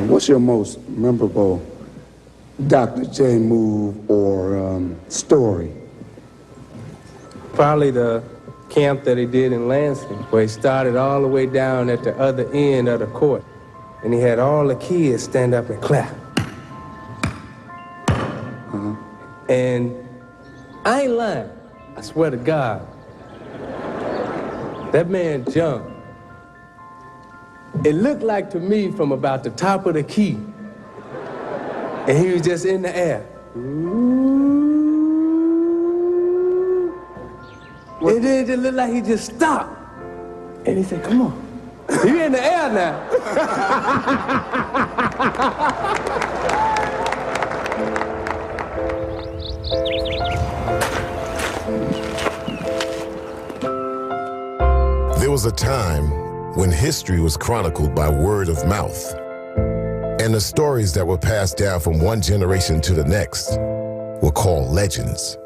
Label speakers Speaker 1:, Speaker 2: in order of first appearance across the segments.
Speaker 1: What's your most memorable Dr. J move or story?
Speaker 2: Probably the camp that he did in Lansing, where he started all the way down at the other end of the court, and he had all the kids stand up and clap. And I ain't lying, I swear to God, that man jumped. It looked like to me from about the top of the key, and he was just in the air. And then it just looked like he just stopped. And he said, come on, you in the air now.
Speaker 3: There was a time when history was chronicled by word of mouth, and the stories that were passed down from one generation to the next were called legends.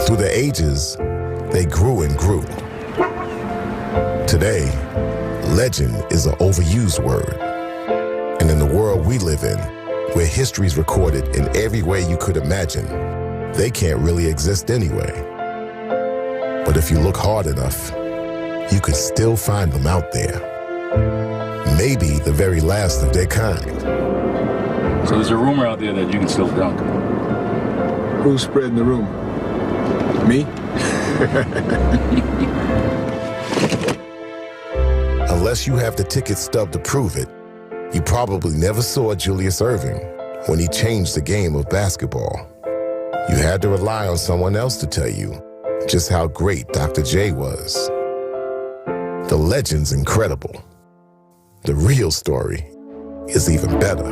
Speaker 3: Through the ages, they grew and grew. Today, legend is an overused word. And in the world we live in, where history is recorded in every way you could imagine, they can't really exist anyway. But if you look hard enough, you could still find them out there. Maybe the very last of their kind.
Speaker 4: So there's a rumor out there that you can still dunk.
Speaker 5: Who's spreading the rumor? Me?
Speaker 3: Unless you have the ticket stub to prove it, you probably never saw Julius Erving when he changed the game of basketball. You had to rely on someone else to tell you just how great Dr. J was. The legend's incredible. The real story is even better.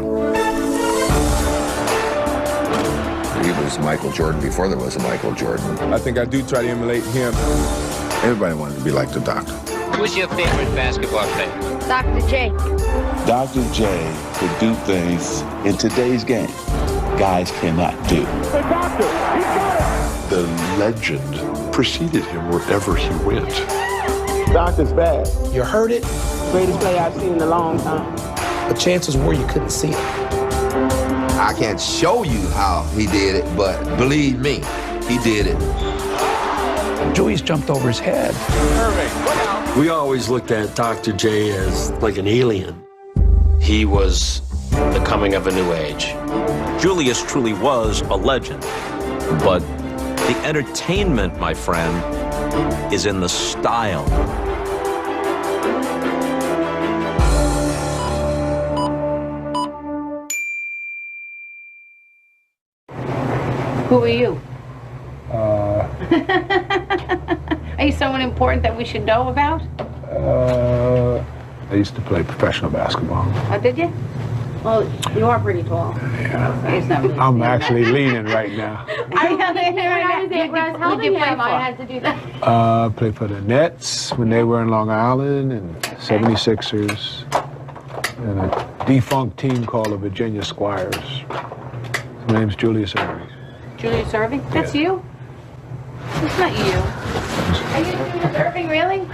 Speaker 6: He was Michael Jordan before there was a Michael Jordan.
Speaker 5: I think I do try to emulate him. Everybody wanted to be like the doctor.
Speaker 7: Who's your favorite basketball player?
Speaker 8: Dr. J.
Speaker 9: Dr. J could do things in today's game guys cannot do.
Speaker 10: The doctor, he got it!
Speaker 11: The legend preceded him wherever he went.
Speaker 10: Doctor's bad.
Speaker 12: You heard it?
Speaker 10: Greatest play I've seen in a long time.
Speaker 12: The chances were you couldn't see it.
Speaker 6: I can't show you how he did it, but believe me, he did it.
Speaker 12: Julius jumped over his head.
Speaker 13: We always looked at Dr. J as like an alien.
Speaker 14: He was the coming of a new age. Julius truly was a legend, but the entertainment, my friend, is in the style.
Speaker 8: Who are you? Are you someone important that we should know about?
Speaker 5: I used to play professional basketball.
Speaker 8: Oh, did you? Well, you are pretty tall.
Speaker 5: Yeah.
Speaker 8: So it's not really
Speaker 5: I'm actually leaning right now.
Speaker 8: I had to do that.
Speaker 5: Played for the Nets when they were in Long Island, and 76ers, and a defunct team called the Virginia Squires. His name's Julius Erving.
Speaker 8: Julius Erving? That's you? It's not you. Are you Julius Erving, really?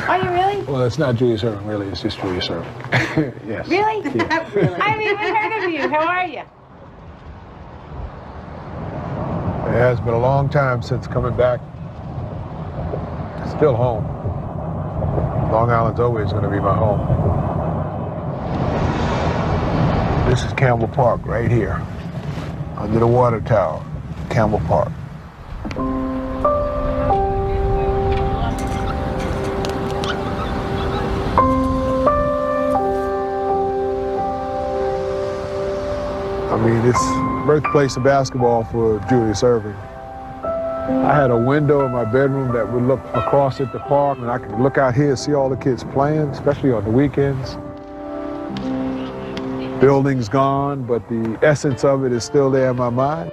Speaker 8: Are you really?
Speaker 5: Well, it's not Julius Erving, really. It's just Julius Erving. Yes.
Speaker 8: Really?
Speaker 5: Yeah.
Speaker 8: Really? I haven't even heard of you. How are you?
Speaker 5: It has been a long time since coming back. Still home. Long Island's always going to be my home. This is Campbell Park right here, under the water tower, Campbell Park. I mean, it's birthplace of basketball for Julius Erving. I had a window in my bedroom that would look across at the park, and I could look out here and see all the kids playing, especially on the weekends. Building's gone, but the essence of it is still there in my mind.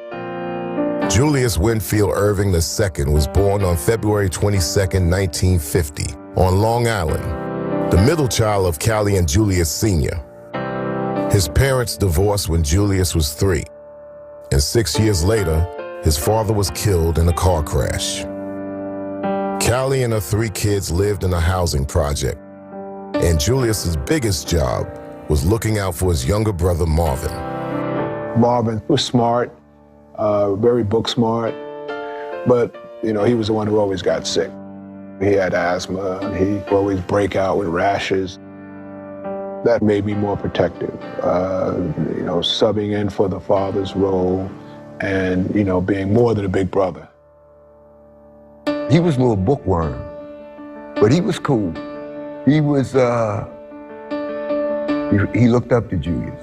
Speaker 3: Julius Winfield Erving II was born on February 22nd, 1950, on Long Island, the middle child of Callie and Julius Sr. His parents divorced when Julius was 3, and 6 years later, his father was killed in a car crash. Callie and her 3 kids lived in a housing project, and Julius's biggest job was looking out for his younger brother, Marvin.
Speaker 5: Marvin was smart, very book smart, but, you know, he was the one who always got sick. He had asthma, and he'd always break out with rashes. That made me more protective, you know, subbing in for the father's role and, you know, being more than a big brother.
Speaker 15: He was a little bookworm, but he was cool. He was, he looked up to Julius.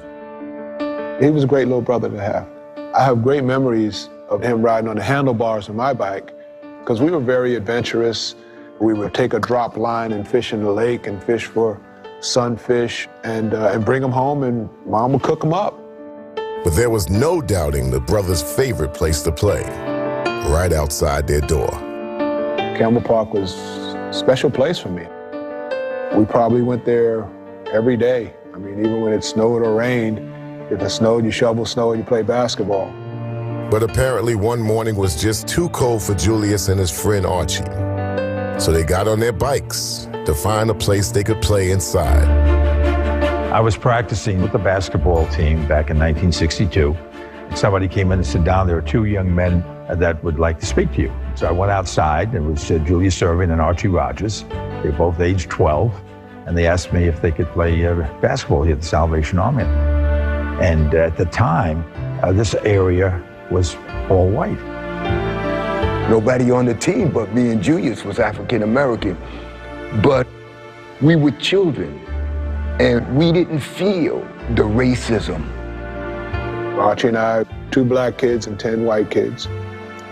Speaker 5: He was a great little brother to have. I have great memories of him riding on the handlebars of my bike because we were very adventurous. We would take a drop line and fish in the lake and fish for sunfish and bring them home, and Mom would cook them up.
Speaker 3: But there was no doubting the brothers' favorite place to play, right outside their door.
Speaker 5: Campbell Park was a special place for me. We probably went there every day. I mean, even when it snowed or rained, if it snowed, you shovel snow and you play basketball.
Speaker 3: But apparently one morning was just too cold for Julius and his friend Archie. So they got on their bikes to find a place they could play inside.
Speaker 16: I was practicing with the basketball team back in 1962. Somebody came in and said, "Down, there are two young men that would like to speak to you." So I went outside. It was Julius Erving and Archie Rogers. They were both aged 12. And they asked me if they could play basketball here at the Salvation Army. And at the time, this area was all white.
Speaker 15: Nobody on the team but me and Julius was African American. But we were children, and we didn't feel the racism.
Speaker 5: Archie and I, 2 black kids and 10 white kids,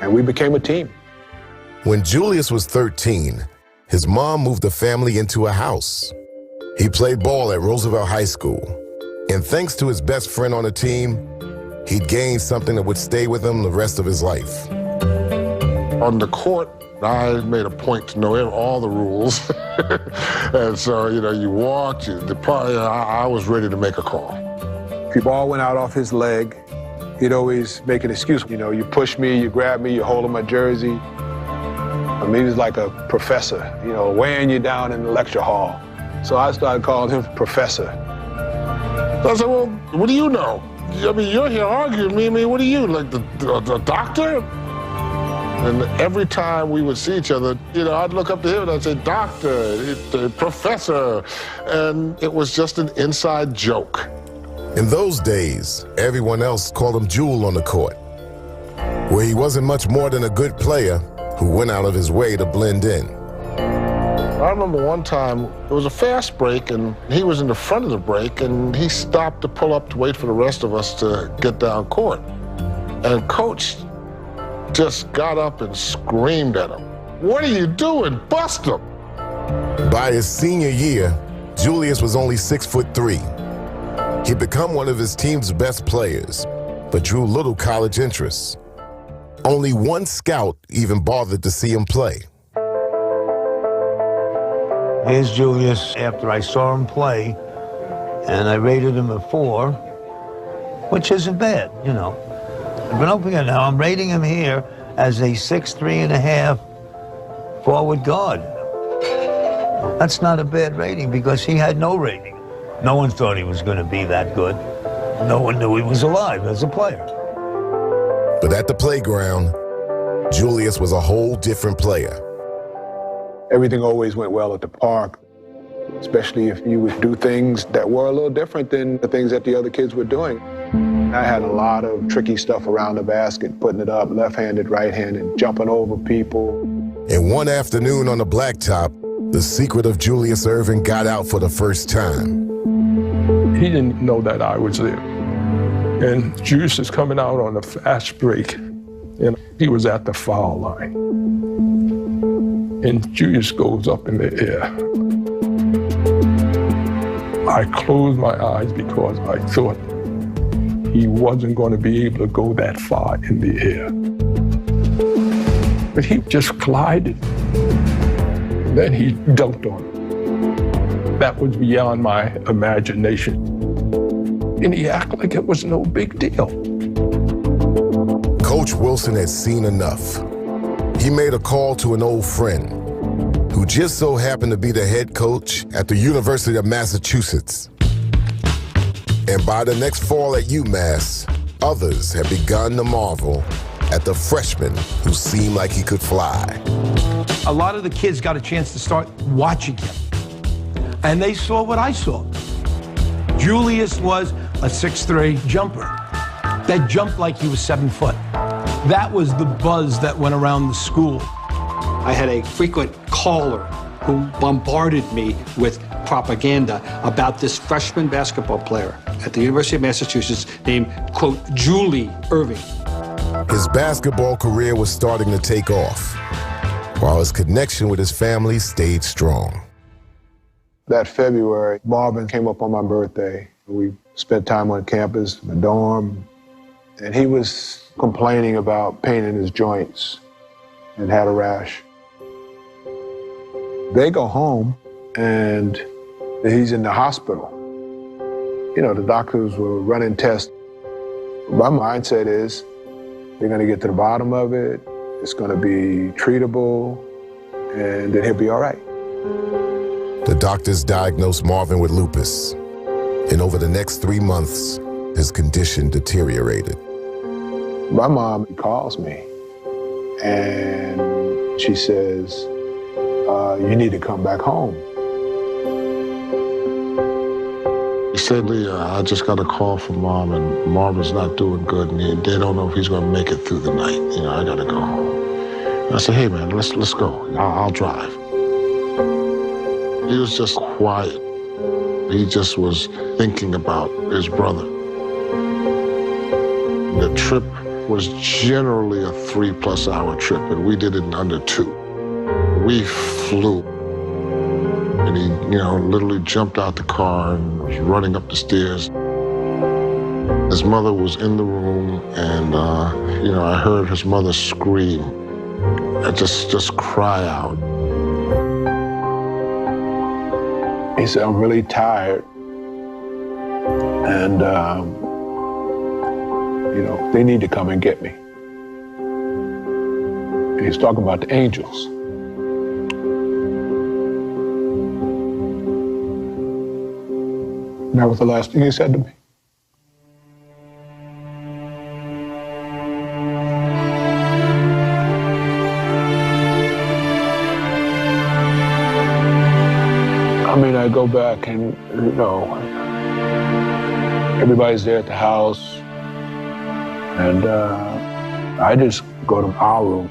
Speaker 5: and we became a team.
Speaker 3: When Julius was 13, his mom moved the family into a house. He played ball at Roosevelt High School, and thanks to his best friend on the team, he'd gained something that would stay with him the rest of his life.
Speaker 11: On the court, I made a point to know all the rules. And so, you know, you walked, I was ready to make a call.
Speaker 5: If your ball went out off his leg, he'd always make an excuse. You know, you push me, you grab me, you hold on my jersey. I mean, he was like a professor, you know, weighing you down in the lecture hall. So I started calling him Professor.
Speaker 11: So I said, well, what do you know? I mean, you're here arguing with me. I mean, what are you, like the doctor? And every time we would see each other, you know, I'd look up to him and I'd say, "Doctor, Professor." And it was just an inside joke.
Speaker 3: In those days, everyone else called him Jewel on the court, where he wasn't much more than a good player who went out of his way to blend in.
Speaker 11: I remember one time, it was a fast break, and he was in the front of the break, and he stopped to pull up to wait for the rest of us to get down court. And Coach just got up and screamed at him, "What are you doing? Bust him!"
Speaker 3: By his senior year, Julius was only 6'3". He'd become one of his team's best players, but drew little college interest. Only one scout even bothered to see him play.
Speaker 17: Here's Julius after I saw him play, and I rated him a 4, which isn't bad, you know. But don't forget now, I'm rating him here as a 6'3.5" forward guard. That's not a bad rating because he had no rating. No one thought he was going to be that good. No one knew he was alive as a player.
Speaker 3: But at the playground, Julius was a whole different player.
Speaker 5: Everything always went well at the park, especially if you would do things that were a little different than the things that the other kids were doing. I had a lot of tricky stuff around the basket, putting it up left-handed, right-handed, jumping over people.
Speaker 3: And one afternoon on the blacktop, the secret of Julius Erving got out for the first time.
Speaker 18: He didn't know that I was there. And Juice is coming out on a fast break, and he was at the foul line. And Julius goes up in the air. I closed my eyes because I thought he wasn't going to be able to go that far in the air. But he just glided. And then he dunked on him. That was beyond my imagination. And he acted like it was no big deal.
Speaker 3: Coach Wilson had seen enough. He made a call to an old friend who just so happened to be the head coach at the University of Massachusetts. And by the next fall at UMass, others had begun to marvel at the freshman who seemed like he could fly.
Speaker 12: A lot of the kids got a chance to start watching him, and they saw what I saw. Julius was a 6'3" jumper that jumped like he was 7 foot. That was the buzz that went around the school.
Speaker 19: I had a frequent caller who bombarded me with propaganda about this freshman basketball player at the University of Massachusetts named, quote, Julius Erving.
Speaker 3: His basketball career was starting to take off, while his connection with his family stayed strong.
Speaker 5: That February, Marvin came up on my birthday. We spent time on campus, in the dorm, and he was complaining about pain in his joints and had a rash. They go home, and he's in the hospital. You know, the doctors were running tests. My mindset is they're going to get to the bottom of it, it's going to be treatable, and then he'll be all right.
Speaker 3: The doctors diagnosed Marvin with lupus, and over the next 3 months, his condition deteriorated.
Speaker 5: My mom calls me, and she says, you need to come back home.
Speaker 11: He said, I just got a call from Mom, and Marvin's not doing good, and they don't know if he's going to make it through the night. You know, I got to go home. And I said, hey, man, let's go. I'll drive. He was just quiet. He just was thinking about his brother. The trip was generally a 3+ hour trip, and we did it in under 2. We flew. And he, literally jumped out the car and was running up the stairs. His mother was in the room, and, I heard his mother scream and just cry out.
Speaker 5: He said, I'm really tired, and, they need to come and get me. And he's talking about the angels. And that was the last thing he said to me. I go back and, everybody's there at the house. And I just go to our room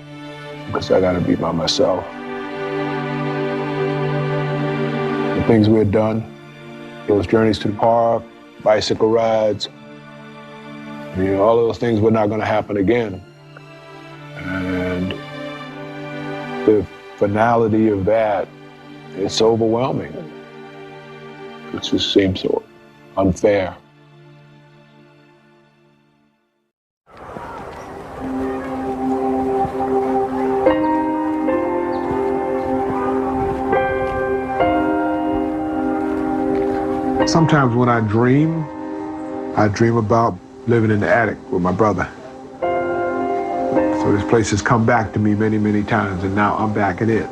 Speaker 5: because I got to be by myself. The things we had done, those journeys to the park, bicycle rides, all of those things were not going to happen again. And the finality of that, it's overwhelming. It just seems so unfair. Sometimes when I dream about living in the attic with my brother. So this place has come back to me many, many times, and now I'm back in it.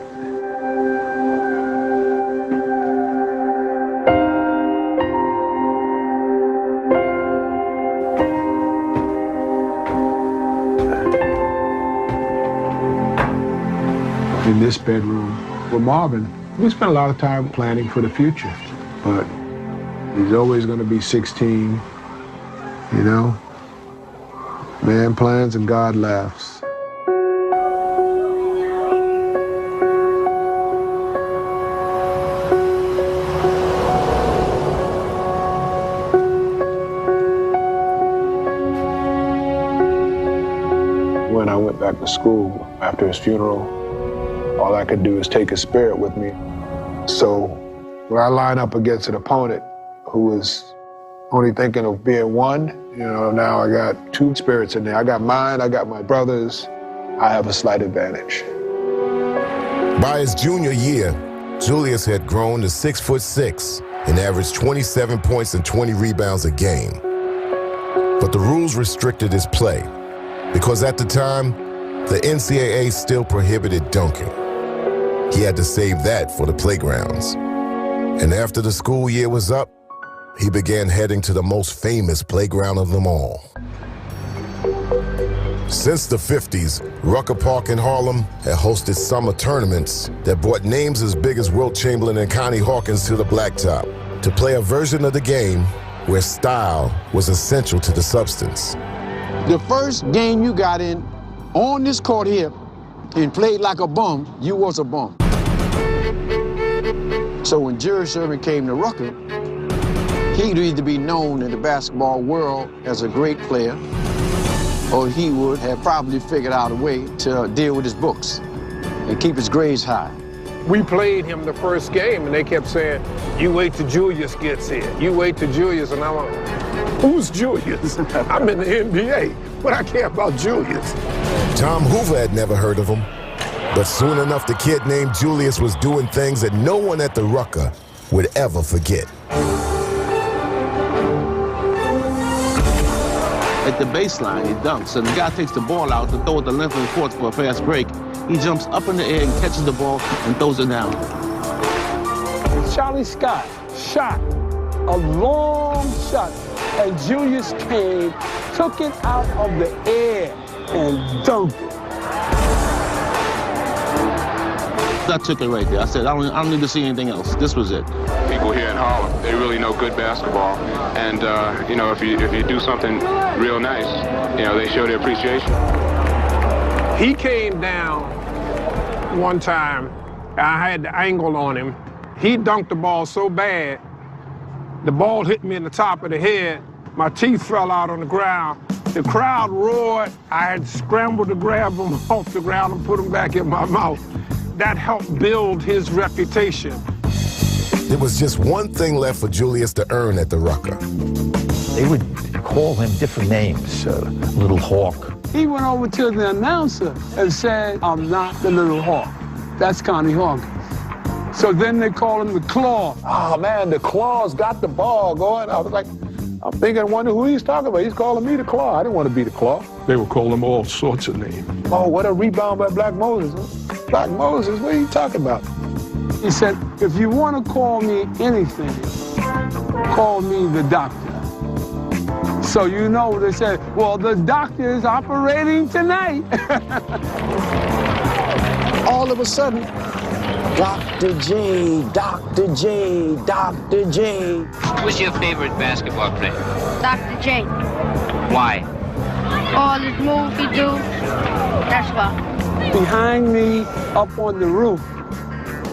Speaker 5: In this bedroom with Marvin, we spent a lot of time planning for the future, but he's always going to be 16, Man plans and God laughs. When I went back to school after his funeral, all I could do is take his spirit with me. So when I line up against an opponent who was only thinking of being one, now I got 2 spirits in there. I got mine, I got my brother's. I have a slight advantage.
Speaker 3: By his junior year, Julius had grown to 6'6" and averaged 27 points and 20 rebounds a game. But the rules restricted his play because at the time, the NCAA still prohibited dunking. He had to save that for the playgrounds. And after the school year was up, he began heading to the most famous playground of them all. Since the 50s, Rucker Park in Harlem had hosted summer tournaments that brought names as big as Wilt Chamberlain and Connie Hawkins to the blacktop to play a version of the game where style was essential to the substance.
Speaker 20: The first game you got in on this court here and played like a bum, you was a bum. So when Julius Erving came to Rucker, he'd either be known in the basketball world as a great player, or he would have probably figured out a way to deal with his books and keep his grades high.
Speaker 5: We played him the first game, and they kept saying, you wait till Julius gets here. You wait till Julius. And I'm like, who's Julius? I'm in the NBA, but I care about Julius.
Speaker 3: Tom Hoover had never heard of him, but soon enough the kid named Julius was doing things that no one at the Rucker would ever forget.
Speaker 10: At the baseline, he dunks, and the guy takes the ball out to throw it the length of the court for a fast break. He jumps up in the air and catches the ball and throws it down.
Speaker 5: Charlie Scott shot a long shot, and Julius came, took it out of the air, and dunked it.
Speaker 10: I took it right there. I said, I don't need to see anything else. This was it.
Speaker 21: People here in Harlem, they really know good basketball. And, you know, if you do something real nice, you know, they show their appreciation.
Speaker 5: He came down one time. I had the angle on him. He dunked the ball so bad, the ball hit me in the top of the head. My teeth fell out on the ground. The crowd roared. I had scrambled to grab him off the ground and put him back in my mouth. That helped build his reputation.
Speaker 3: There was just one thing left for Julius to earn at the Rucker.
Speaker 16: They would call him different names, Little Hawk.
Speaker 5: He went over to the announcer and said, I'm not the Little Hawk. That's Connie Hawkins. So then they called him the Claw.
Speaker 11: Oh, man, the Claw's got the ball going. I was like, I'm thinking, wonder who he's talking about. He's calling me the Claw. I didn't want to be the Claw.
Speaker 18: They would call him all sorts of names.
Speaker 11: Oh, what a rebound by Black Moses. Black Moses, what are you talking about?
Speaker 5: He said, if you want to call me anything, call me the doctor. So you know, they said, well, the doctor is operating tonight.
Speaker 20: All of a sudden, Dr. J, Dr. J, Dr. J.
Speaker 7: Who's your favorite basketball player?
Speaker 8: Dr. J.
Speaker 7: Why?
Speaker 8: All his moves he do, that's why.
Speaker 5: Behind me, up on the roof,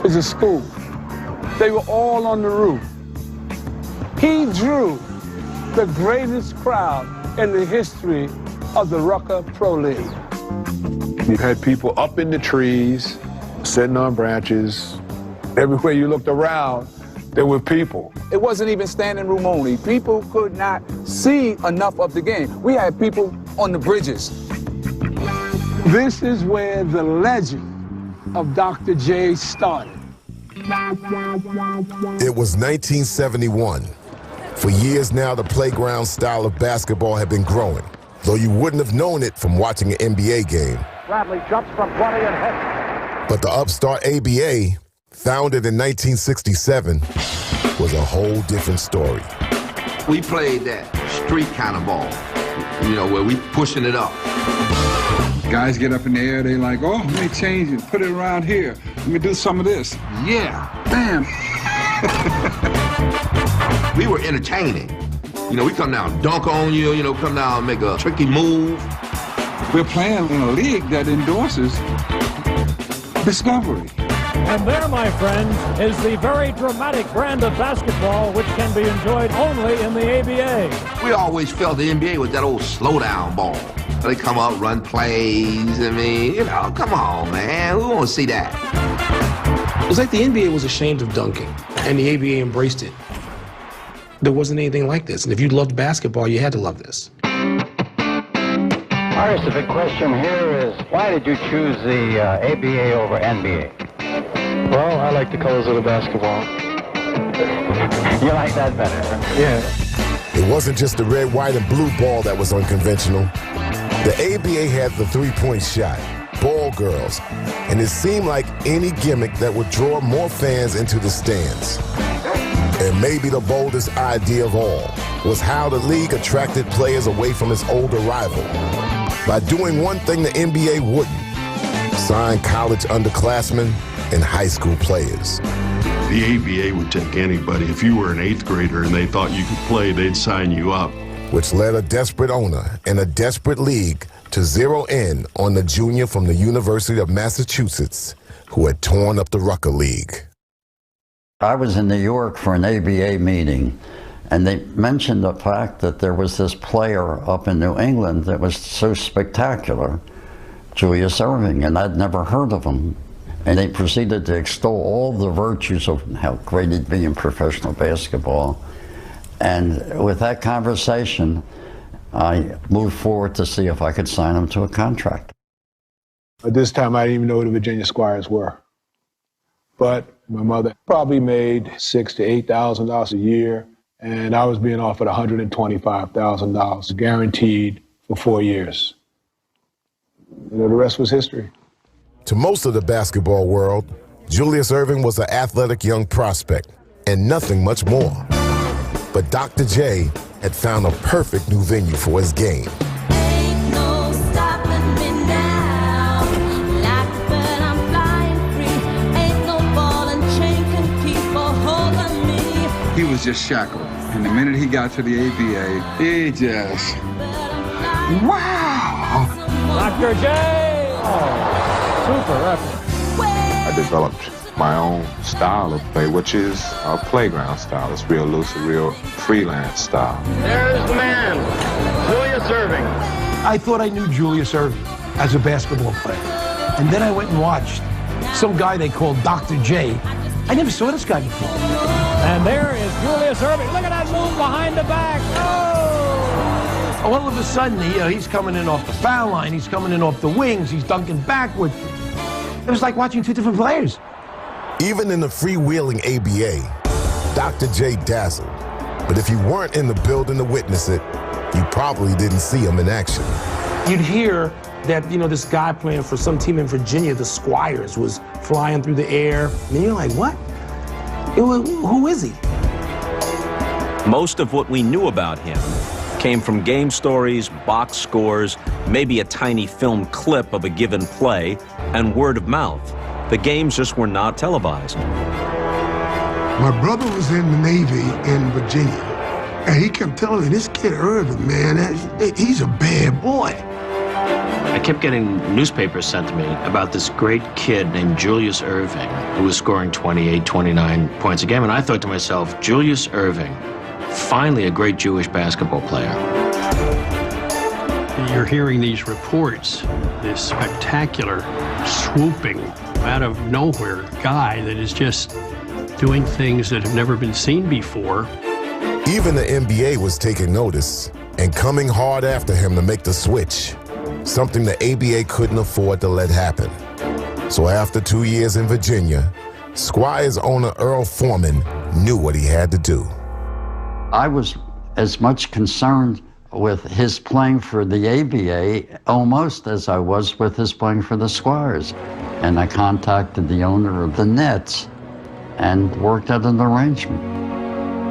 Speaker 5: is a school. They were all on the roof. He drew the greatest crowd in the history of the Rucker Pro League. You had people up in the trees, sitting on branches. Everywhere you looked around, there were people.
Speaker 22: It wasn't even standing room only. People could not see enough of the game. We had people on the bridges.
Speaker 5: This is where the legend of Dr. J started.
Speaker 3: It was 1971. For years now, the playground style of basketball had been growing, though you wouldn't have known it from watching an NBA game.
Speaker 23: Bradley jumps from 20 and hits.
Speaker 3: But the upstart ABA, founded in 1967, was a whole different story.
Speaker 6: We played that street kind of ball, you know, where we pushing it up.
Speaker 24: Guys get up in the air, they like, oh, let me change it, put it around here. Let me do some of this. Yeah, bam.
Speaker 6: We were entertaining. You know, we come down, dunk on you, you know, come down and make a tricky move.
Speaker 24: We're playing in a league that endorses discovery.
Speaker 23: And there, my friends, is the very dramatic brand of basketball which can be enjoyed only in the ABA.
Speaker 6: We always felt the NBA was that old slow-down ball. They come up, run plays. I mean, you know, come on, man. We want to see that.
Speaker 25: It was like the NBA was ashamed of dunking, and the ABA embraced it. There wasn't anything like this, and if you loved basketball, you had to love this.
Speaker 23: I guess the big question here is, why did you choose the ABA over NBA?
Speaker 26: Well, I like the colors of the basketball.
Speaker 23: You like that better?
Speaker 26: Yeah.
Speaker 3: It wasn't just the red, white, and blue ball that was unconventional. The ABA had the three-point shot, ball girls, and it seemed like any gimmick that would draw more fans into the stands. And maybe the boldest idea of all was how the league attracted players away from its older rival by doing one thing the NBA wouldn't: sign college underclassmen and high school players.
Speaker 1: The ABA would take anybody. If you were an 8th grader and they thought you could play, they'd sign you up.
Speaker 3: Which led a desperate owner and a desperate league to zero in on the junior from the University of Massachusetts who had torn up the Rucker League.
Speaker 2: I was in New York for an ABA meeting, and they mentioned the fact that there was this player up in New England that was so spectacular, Julius Erving, and I'd never heard of him. And they proceeded to extol all the virtues of how great he'd be in professional basketball. And with that conversation, I moved forward to see if I could sign him to a contract.
Speaker 5: At this time, I didn't even know who the Virginia Squires were. But my mother probably made $6,000 to $8,000 a year, and I was being offered $125,000 guaranteed for 4 years. You know, the rest was history.
Speaker 3: To most of the basketball world, Julius Erving was an athletic young prospect and nothing much more. But Dr. J had found a perfect new venue for his game.
Speaker 4: Ain't no stopping me now. Like a bird, I'm flying free. Ain't no ball and chain can keep a hold on me.
Speaker 24: He was just shackled. And the minute he got to the ABA, he just, wow!
Speaker 23: Dr. J! Oh. Super effort.
Speaker 24: I developed my own style of play, which is a playground style. It's real loose, a real freelance style.
Speaker 9: There's the man, Julius Erving.
Speaker 12: I thought I knew Julius Erving as a basketball player. And then I went and watched some guy they called Dr. J. I never saw this guy before.
Speaker 23: And there is Julius Erving. Look at that move behind the back. Oh!
Speaker 12: All of a sudden, he's coming in off the foul line, he's coming in off the wings, he's dunking backward. It was like watching two different players.
Speaker 3: Even in the freewheeling ABA, Dr. J dazzled. But if you weren't in the building to witness it, you probably didn't see him in action.
Speaker 25: You'd hear that, this guy playing for some team in Virginia, the Squires, was flying through the air. And you're like, what? Who is he?
Speaker 13: Most of what we knew about him came from game stories, box scores, maybe a tiny film clip of a given play, and word of mouth. The games just were not televised.
Speaker 11: My brother was in the Navy in Virginia, and he kept telling me, this kid Erving, man, he's a bad boy.
Speaker 14: I kept getting newspapers sent to me about this great kid named Julius Erving, who was scoring 28, 29 points a game, and I thought to myself, Julius Erving, finally a great Jewish basketball player.
Speaker 27: You're hearing these reports, this spectacular, swooping, out of nowhere guy that is just doing things that have never been seen before.
Speaker 3: Even the NBA was taking notice and coming hard after him to make the switch, something the ABA couldn't afford to let happen. So after 2 years in Virginia, Squires owner Earl Foreman knew what he had to do.
Speaker 2: I was as much concerned with his playing for the ABA almost as I was with his playing for the Squires. And I contacted the owner of the Nets and worked out an arrangement.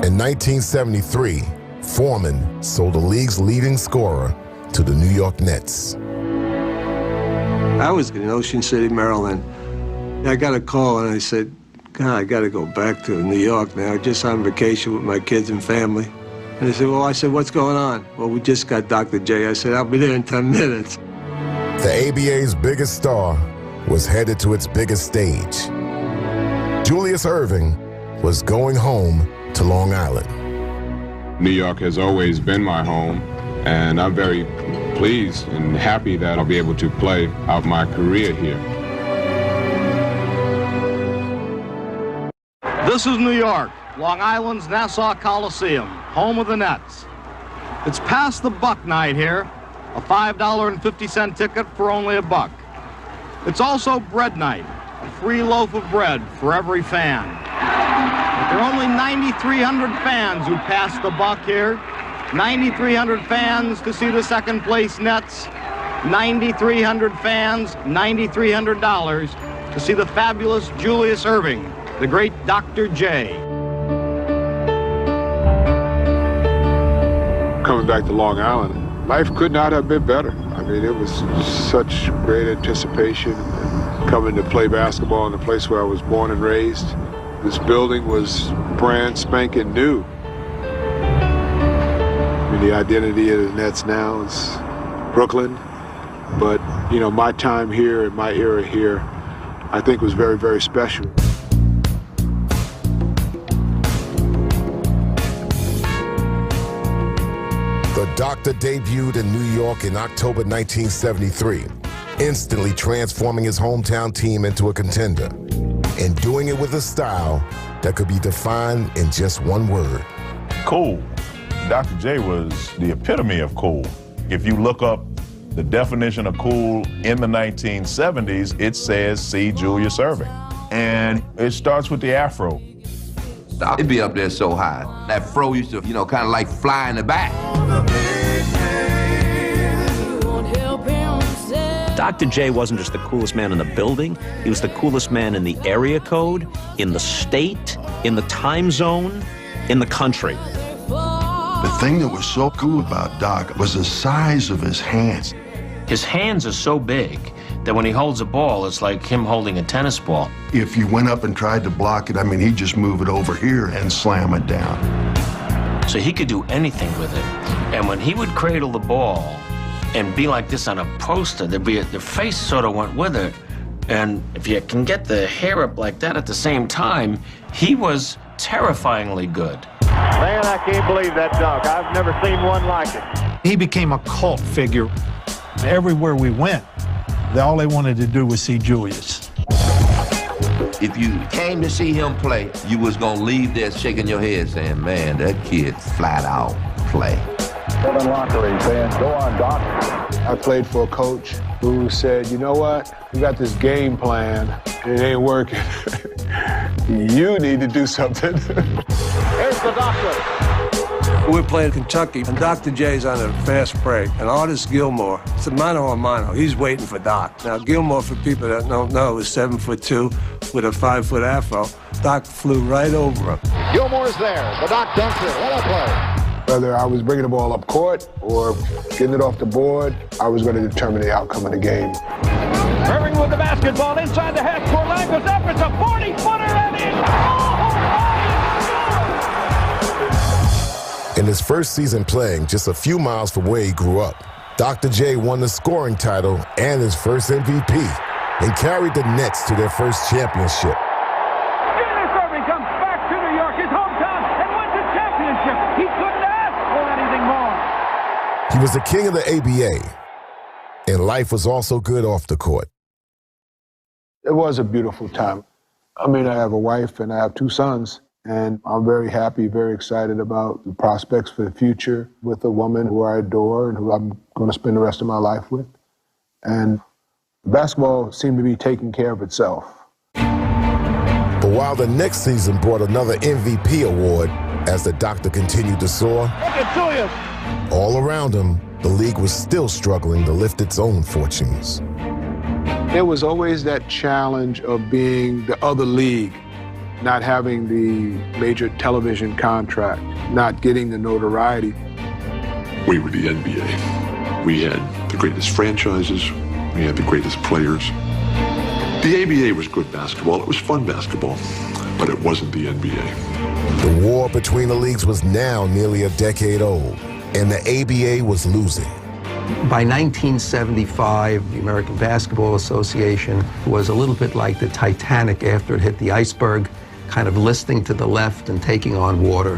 Speaker 3: In 1973, Foreman sold the league's leading scorer to the New York Nets.
Speaker 28: I was in Ocean City, Maryland. I got a call and I said, God, I got to go back to New York now, just on vacation with my kids and family. And they said, what's going on? Well, we just got Dr. J. I said, I'll be there in 10 minutes.
Speaker 3: The ABA's biggest star was headed to its biggest stage. Julius Erving was going home to Long Island.
Speaker 21: New York has always been my home, and I'm very pleased and happy that I'll be able to play out my career here.
Speaker 9: This is New York, Long Island's Nassau Coliseum, home of the Nets. It's past the buck night here, a $5.50 ticket for only $1. It's also bread night, a free loaf of bread for every fan. But there are only 9,300 fans who pass the buck here. 9,300 fans to see the second place Nets. 9,300 fans, $9,300 to see the fabulous Julius Erving, the great Dr. J.
Speaker 5: coming back to Long Island, life could not have been better. I mean, it was such great anticipation coming to play basketball in the place where I was born and raised. This building was brand spanking new. I mean, the identity of the Nets now is Brooklyn, but, you know, my time here and my era here, I think was very, very special.
Speaker 3: The Doctor debuted in New York in October 1973, instantly transforming his hometown team into a contender, and doing it with a style that could be defined in just one word.
Speaker 7: Cool. Dr. J was the epitome of cool. If you look up the definition of cool in the 1970s, it says, see Julius Erving. And it starts with the afro.
Speaker 6: It'd be up there so high. That fro used to, you know, kind of like fly in the back.
Speaker 13: Dr. J wasn't just the coolest man in the building, he was the coolest man in the area code, in the state, in the time zone, in the country.
Speaker 1: The thing that was so cool about Doc was the size of his hands.
Speaker 14: His hands are so big that when he holds a ball, it's like him holding a tennis ball.
Speaker 1: If you went up and tried to block it, I mean, he'd just move it over here and slam it down.
Speaker 14: So he could do anything with it. And when he would cradle the ball and be like this on a poster, the face sort of went with it. And if you can get the hair up like that at the same time, he was terrifyingly good.
Speaker 10: Man, I can't believe that dunk. I've never seen one like it.
Speaker 15: He became a cult figure. Everywhere we went, all they wanted to do was see Julius.
Speaker 6: If you came to see him play, you was gonna leave there shaking your head saying, man, that kid flat out play.
Speaker 10: Kevin Lockery saying, go on, Doc.
Speaker 5: I played for a coach who said, you know what, you got this game plan, and it ain't working. You need to do something.
Speaker 10: Here's the doctor.
Speaker 28: We're playing Kentucky, and Dr. J's on a fast break, and Artis Gilmore, it's a mano a mano. He's waiting for Doc. Now, Gilmore, for people that don't know, is 7'2" with a 5-foot afro. Doc flew right over him.
Speaker 10: Gilmore's there. The Doc dunks it. What a play.
Speaker 5: Whether I was bringing the ball up court or getting it off the board, I was going to determine the outcome of the game.
Speaker 23: Erving with the basketball inside the half-court line, goes up, it's a 40-footer, and
Speaker 3: In his first season playing just a few miles from where he grew up, Dr. J won the scoring title and his first MVP and carried the Nets to their first championship.
Speaker 23: Julius Erving comes back to New York, his hometown, and wins a championship. He couldn't ask for anything more.
Speaker 3: He was the king of the ABA, and life was also good off the court.
Speaker 5: It was a beautiful time. I mean, I have a wife and I have 2 sons, and I'm very happy, very excited about the prospects for the future with a woman who I adore and who I'm going to spend the rest of my life with. And basketball seemed to be taking care of itself.
Speaker 3: But while the next season brought another MVP award as the Doctor continued to soar,
Speaker 10: Look at Julius.
Speaker 3: all around him, the league was still struggling to lift its own fortunes.
Speaker 5: There was always that challenge of being the other league, not having the major television contract, not getting the notoriety.
Speaker 16: We were the NBA. We had the greatest franchises. We had the greatest players. The ABA was good basketball. It was fun basketball, but it wasn't the NBA.
Speaker 3: The war between the leagues was now nearly a decade old, and the ABA was losing.
Speaker 17: By 1975, the American Basketball Association was a little bit like the Titanic after it hit the iceberg, kind of listing to the left and taking on water.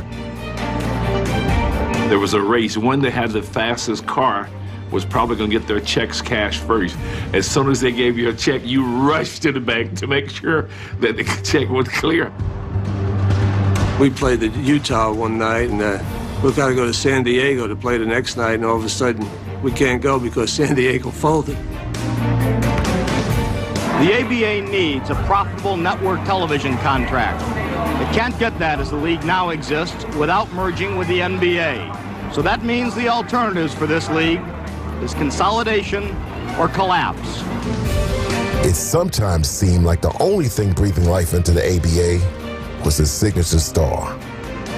Speaker 18: There was a race. One that had the fastest car was probably going to get their checks cashed first. As soon as they gave you a check, you rushed to the bank to make sure that the check was clear.
Speaker 28: We played the Utah one night, and we've got to go to San Diego to play the next night, and all of a sudden, we can't go because San Diego folded.
Speaker 9: The ABA needs a profitable network television contract. It can't get that as the league now exists without merging with the NBA. So that means the alternatives for this league is consolidation or collapse.
Speaker 3: It sometimes seemed like the only thing breathing life into the ABA was his signature star,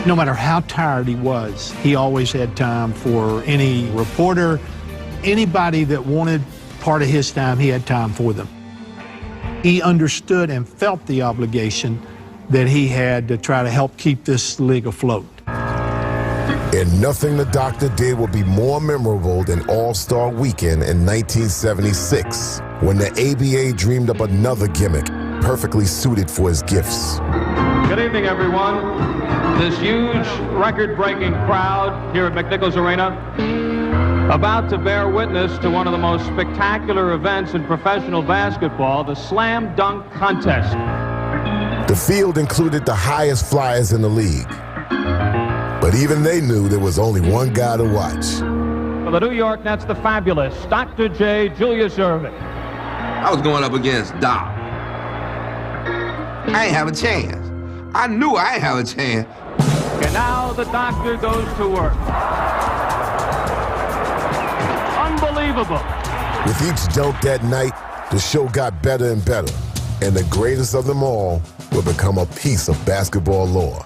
Speaker 15: No matter how tired he was, he always had time for any reporter, anybody that wanted part of his time, he had time for them. He understood and felt the obligation that he had to try to help keep this league afloat.
Speaker 3: And nothing the doctor did would be more memorable than All-Star Weekend in 1976, when the ABA dreamed up another gimmick perfectly suited for his gifts.
Speaker 4: Good evening, everyone. This huge record-breaking crowd here at McNichols Arena about to bear witness to one of the most spectacular events in professional basketball, the slam dunk contest.
Speaker 3: The field included the highest flyers in the league. But even they knew there was only one guy to watch.
Speaker 4: For the New York Nets, the fabulous Dr. J. Julius Erving.
Speaker 6: I was going up against Doc. I ain't have a chance. I knew I ain't have a chance.
Speaker 4: And now the doctor goes to work. Unbelievable.
Speaker 3: With each dunk that night, the show got better and better. And the greatest of them all would become a piece of basketball lore.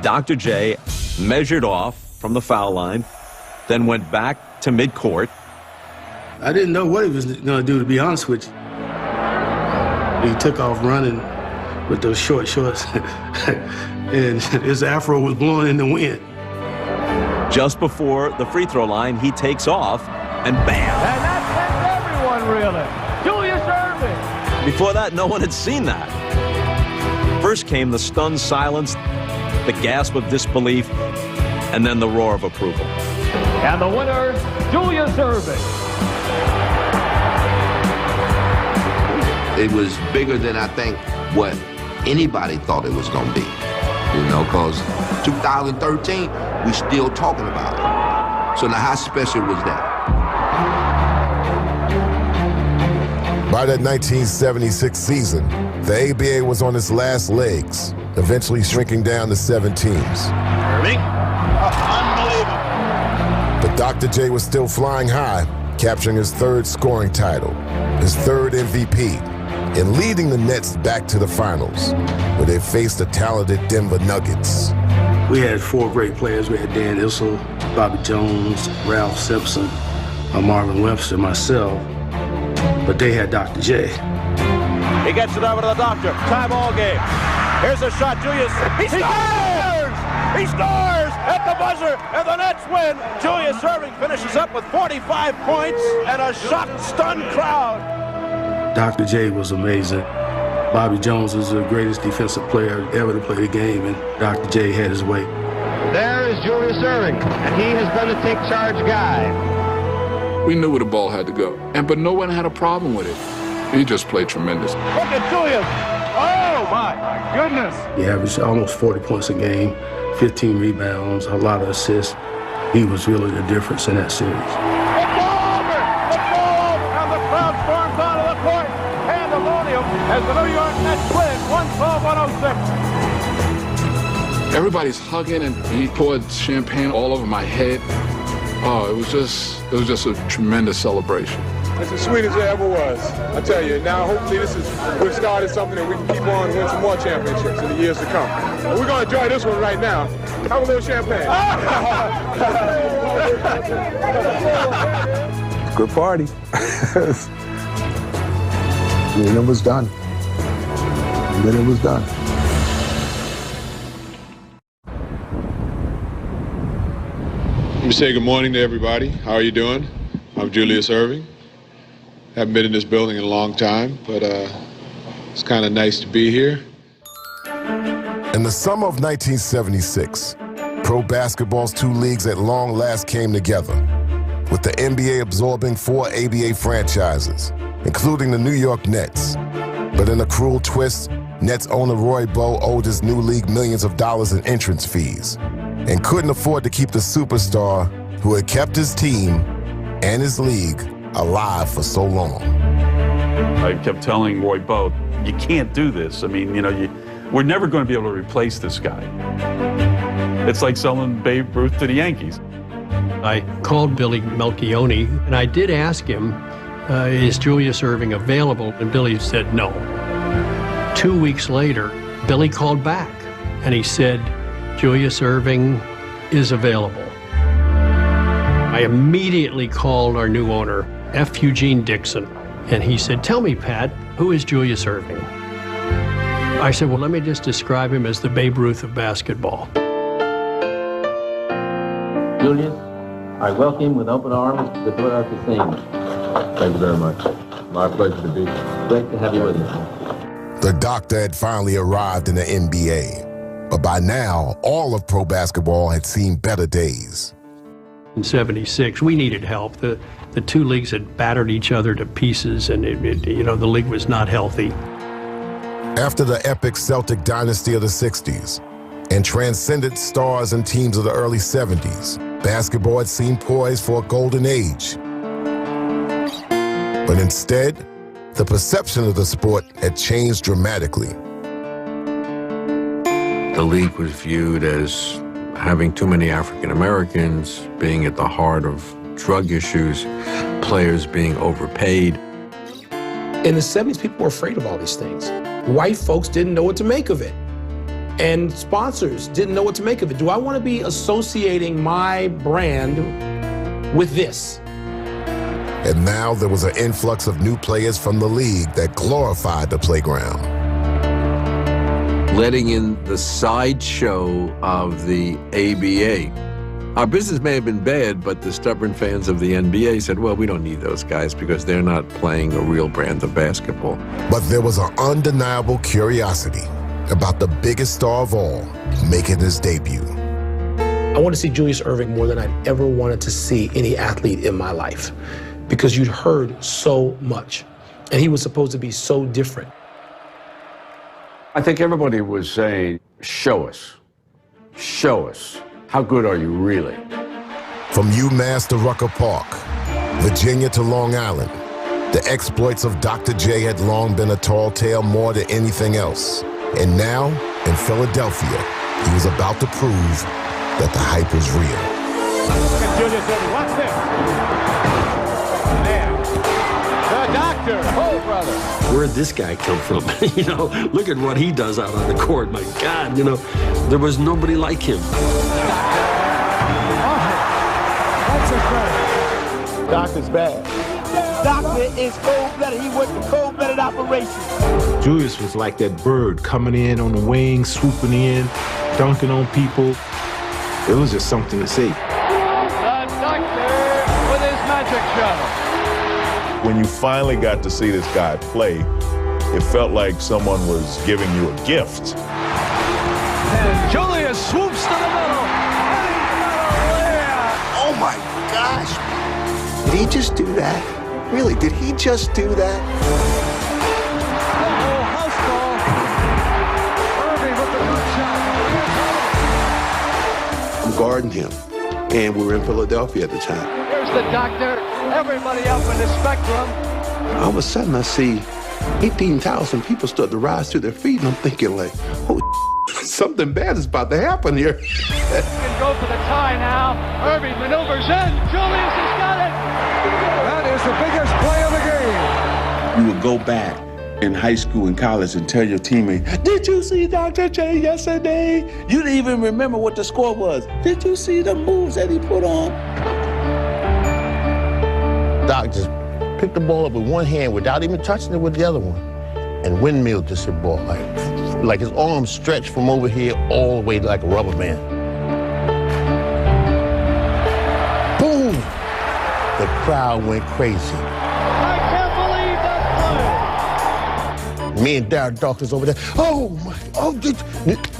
Speaker 13: Dr. J measured off from the foul line, then went back to midcourt.
Speaker 25: I didn't know what he was going to do, to be honest with you. He took off running with those short shorts, and his afro was blowing in the wind.
Speaker 13: Just before the free throw line, he takes off, and bam!
Speaker 4: And that sends everyone reeling. Julius Erving.
Speaker 13: Before that, no one had seen that. First came the stunned silence, the gasp of disbelief, and then the roar of approval.
Speaker 4: And the winner, Julius Erving.
Speaker 6: It was bigger than I think what anybody thought it was going to be. You know, because 2013, we still talking about it. So now how special was that?
Speaker 3: By that 1976 season, the ABA was on its last legs, eventually shrinking down to 7 teams.
Speaker 4: Erving, unbelievable.
Speaker 3: But Dr. J was still flying high, capturing his 3rd scoring title, his 3rd MVP, and leading the Nets back to the finals, where they faced the talented Denver Nuggets.
Speaker 25: We had 4 great players. We had Dan Issel, Bobby Jones, Ralph Simpson, Marvin Webster, myself. But they had Dr. J.
Speaker 8: He gets it over to the doctor. Tie ball game. Here's a shot. Julius. He scores! He scores at the buzzer, and the Nets win. Julius Erving finishes up with 45 points and a shocked, stunned crowd.
Speaker 25: Dr. J was amazing. Bobby Jones was the greatest defensive player ever to play the game, and Dr. J had his way.
Speaker 4: There is Julius Erving, and he has been the take charge guy.
Speaker 12: We knew where the ball had to go, but no one had a problem with it. He just played tremendous.
Speaker 4: Look at Julius. Oh, my goodness.
Speaker 25: He averaged almost 40 points a game, 15 rebounds, a lot of assists. He was really the difference in that series.
Speaker 4: The ball over, and the crowd storms out of the court. Pandemonium as the New York Nets win, 112-106.
Speaker 12: Everybody's hugging, and he poured champagne all over my head. Oh, it was just a tremendous celebration.
Speaker 5: It's as sweet as it ever was. I tell you, now hopefully we've started something that we can keep on and win some more championships in the years to come. But we're going to enjoy this one right now. Have a little champagne. Good party. And it was done. And then it was done.
Speaker 21: Let me say good morning to everybody. How are you doing? I'm Julius Erving. Haven't been in this building in a long time, but it's kind of nice to be here.
Speaker 3: In the summer of 1976, pro basketball's 2 leagues at long last came together, with the NBA absorbing 4 ABA franchises, including the New York Nets. But in a cruel twist, Nets owner Roy Bowe owed his new league millions of dollars in entrance fees and couldn't afford to keep the superstar who had kept his team and his league alive for so long.
Speaker 19: I kept telling Roy Bowe, you can't do this. I mean, you know, we're never going to be able to replace this guy. It's like selling Babe Ruth to the Yankees.
Speaker 27: I called Billy Melchione, and I did ask him, is Julius Erving available? And Billy said no. 2 weeks later, Billy called back, and he said, Julius Erving is available. I immediately called our new owner, F. Eugene Dixon, and he said, "Tell me, Pat, who is Julius Erving?" I said, "Well, let me just describe him as the Babe Ruth of basketball."
Speaker 1: Julius, I welcome him with open arms to the Philadelphia scene.
Speaker 21: Thank you very much. My pleasure to be here.
Speaker 1: Great to have you with us.
Speaker 3: The doctor had finally arrived in the NBA. But by now, all of pro basketball had seen better days.
Speaker 27: In '76, we needed help. The two leagues had battered each other to pieces, and the league was not healthy.
Speaker 3: After the epic Celtic dynasty of the 60s and transcendent stars and teams of the early 70s, basketball had seemed poised for a golden age. But instead, the perception of the sport had changed dramatically.
Speaker 2: The league was viewed as having too many African Americans, being at the heart of drug issues, players being overpaid.
Speaker 7: In the 70s, people were afraid of all these things. White folks didn't know what to make of it. And sponsors didn't know what to make of it. Do I want to be associating my brand with this?
Speaker 3: And now there was an influx of new players from the league that glorified the playground.
Speaker 2: Letting in the sideshow of the ABA. Our business may have been bad, but the stubborn fans of the NBA said, well, we don't need those guys because they're not playing a real brand of basketball.
Speaker 3: But there was an undeniable curiosity about the biggest star of all making his debut.
Speaker 7: I want to see Julius Erving more than I'd ever wanted to see any athlete in my life, because you'd heard so much, and he was supposed to be so different.
Speaker 11: I think everybody was saying, show us. Show us. How good are you really?
Speaker 3: From UMass to Rucker Park, Virginia to Long Island, the exploits of Dr. J had long been a tall tale more than anything else. And now, in Philadelphia, he was about to prove that the hype was real.
Speaker 8: Look at Julius Erving. Watch this. There. The doctor. Oh, brother.
Speaker 27: Where'd this guy come from? Look at what he does out on the court. My God, there was nobody like him.
Speaker 8: That's incredible. Doctor's bad. Doctor is cold-blooded. He worked the cold-blooded operation.
Speaker 20: Julius was like that bird coming in on the wing, swooping in, dunking on people. It was just something to see.
Speaker 8: The doctor with his magic show.
Speaker 22: When you finally got to see this guy play, it felt like someone was giving you a gift.
Speaker 8: And Julius swoops to the middle.
Speaker 24: Oh my gosh. Did he just do that? Really, did he just do that?
Speaker 8: House ball. Erving with the good shot.
Speaker 24: I'm guarding him, and we were in Philadelphia at the time.
Speaker 8: Here's the doctor. Everybody up in the spectrum.
Speaker 24: All of a sudden, I see 18,000 people start to rise to their feet, and I'm thinking like, oh, something bad is about to happen here.
Speaker 8: You can go for the tie now. Erving maneuvers in. Julius has got it. That is the biggest play of the game.
Speaker 24: You would go back in high school and college and tell your teammate, did you see Dr. J yesterday? You didn't even remember what the score was. Did you see the moves that he put on?
Speaker 26: Doc just picked the ball up with one hand without even touching it with the other one and windmilled this ball. Like his arms stretched from over here all the way like a rubber band. Boom! The crowd went crazy.
Speaker 8: I can't believe that play.
Speaker 26: Me and Darryl Dawkins over there,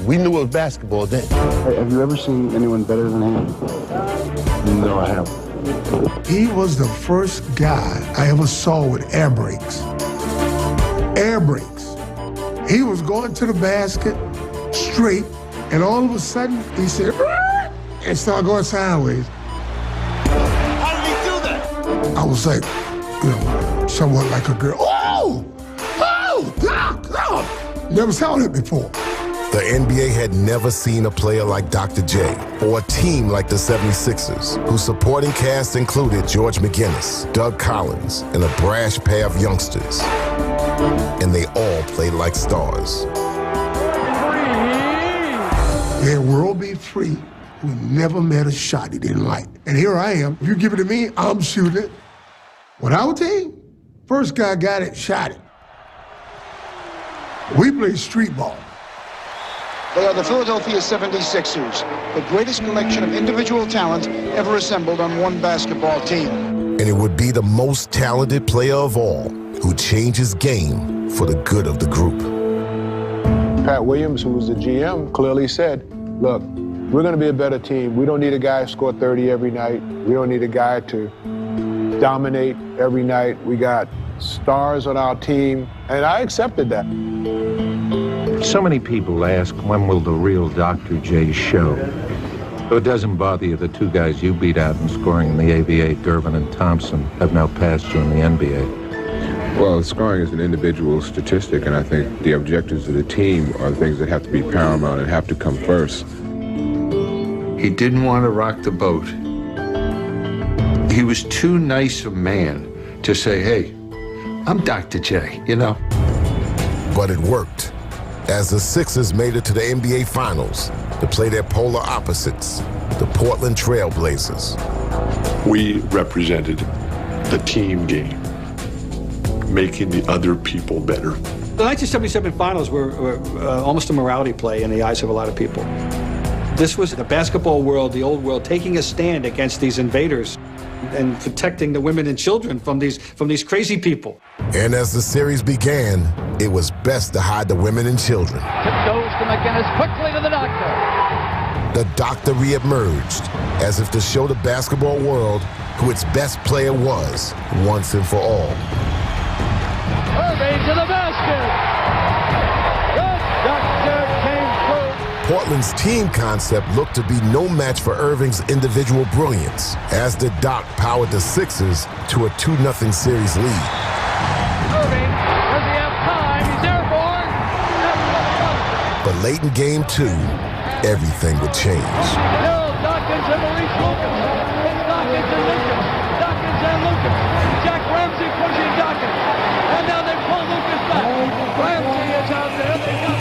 Speaker 26: we knew it was basketball then.
Speaker 29: Have you ever seen anyone better than him?
Speaker 24: No, I haven't.
Speaker 30: He was the first guy I ever saw with air brakes. Air brakes. He was going to the basket straight, and all of a sudden he said, "Rrr!" and started going sideways.
Speaker 8: How did he do that?
Speaker 30: I was like, somewhat like a girl. Never saw that before.
Speaker 3: The NBA had never seen a player like Dr. J or a team like the 76ers, whose supporting cast included George McGinnis, Doug Collins, and a brash pair of youngsters. And they all played like stars.
Speaker 30: Yeah, world beat three who never met a shot he didn't like. And here I am. If you give it to me, I'm shooting it. With our team, first guy got it, shot it. We play street ball.
Speaker 9: They are the Philadelphia 76ers, the greatest collection of individual talent ever assembled on one basketball team.
Speaker 3: And it would be the most talented player of all who changed his game for the good of the group.
Speaker 5: Pat Williams, who was the GM, clearly said, look, we're going to be a better team. We don't need a guy to score 30 every night. We don't need a guy to dominate every night. We got stars on our team, and I accepted that.
Speaker 10: So many people ask, when will the real Dr. J show? So it doesn't bother you the two guys you beat out in scoring in the ABA, Gervin and Thompson, have now passed you in the NBA.
Speaker 21: Well, scoring is an individual statistic, and I think the objectives of the team are things that have to be paramount and have to come first.
Speaker 11: He didn't want to rock the boat. He was too nice a man to say, hey, I'm Dr. J, you know?
Speaker 3: But it worked. As the Sixers made it to the NBA Finals to play their polar opposites, the Portland Trail Blazers.
Speaker 13: We represented the team game, making the other people better.
Speaker 14: The 1977 Finals were almost a morality play in the eyes of a lot of people. This was the basketball world, the old world, taking a stand against these invaders and protecting the women and children from these crazy people.
Speaker 3: And as the series began, it was best to hide the women and children.
Speaker 15: Tip goes to McInnes, quickly to the doctor.
Speaker 3: The doctor reemerged, as if to show the basketball world who its best player was, once and for all.
Speaker 15: Erving to the basket. The doctor came through.
Speaker 3: Portland's team concept looked to be no match for Erving's individual brilliance, as the Doc powered the Sixers to a 2-0 series lead.
Speaker 15: Erving, does he have time? He's airborne.
Speaker 3: But late in game 2, everything would change.
Speaker 15: Hill, Dawkins, and Maurice Lucas. It's Dawkins and Lucas. Dawkins and Lucas. Jack Ramsey pushing Dawkins. And now they pull Lucas back. Ramsey is out there. They got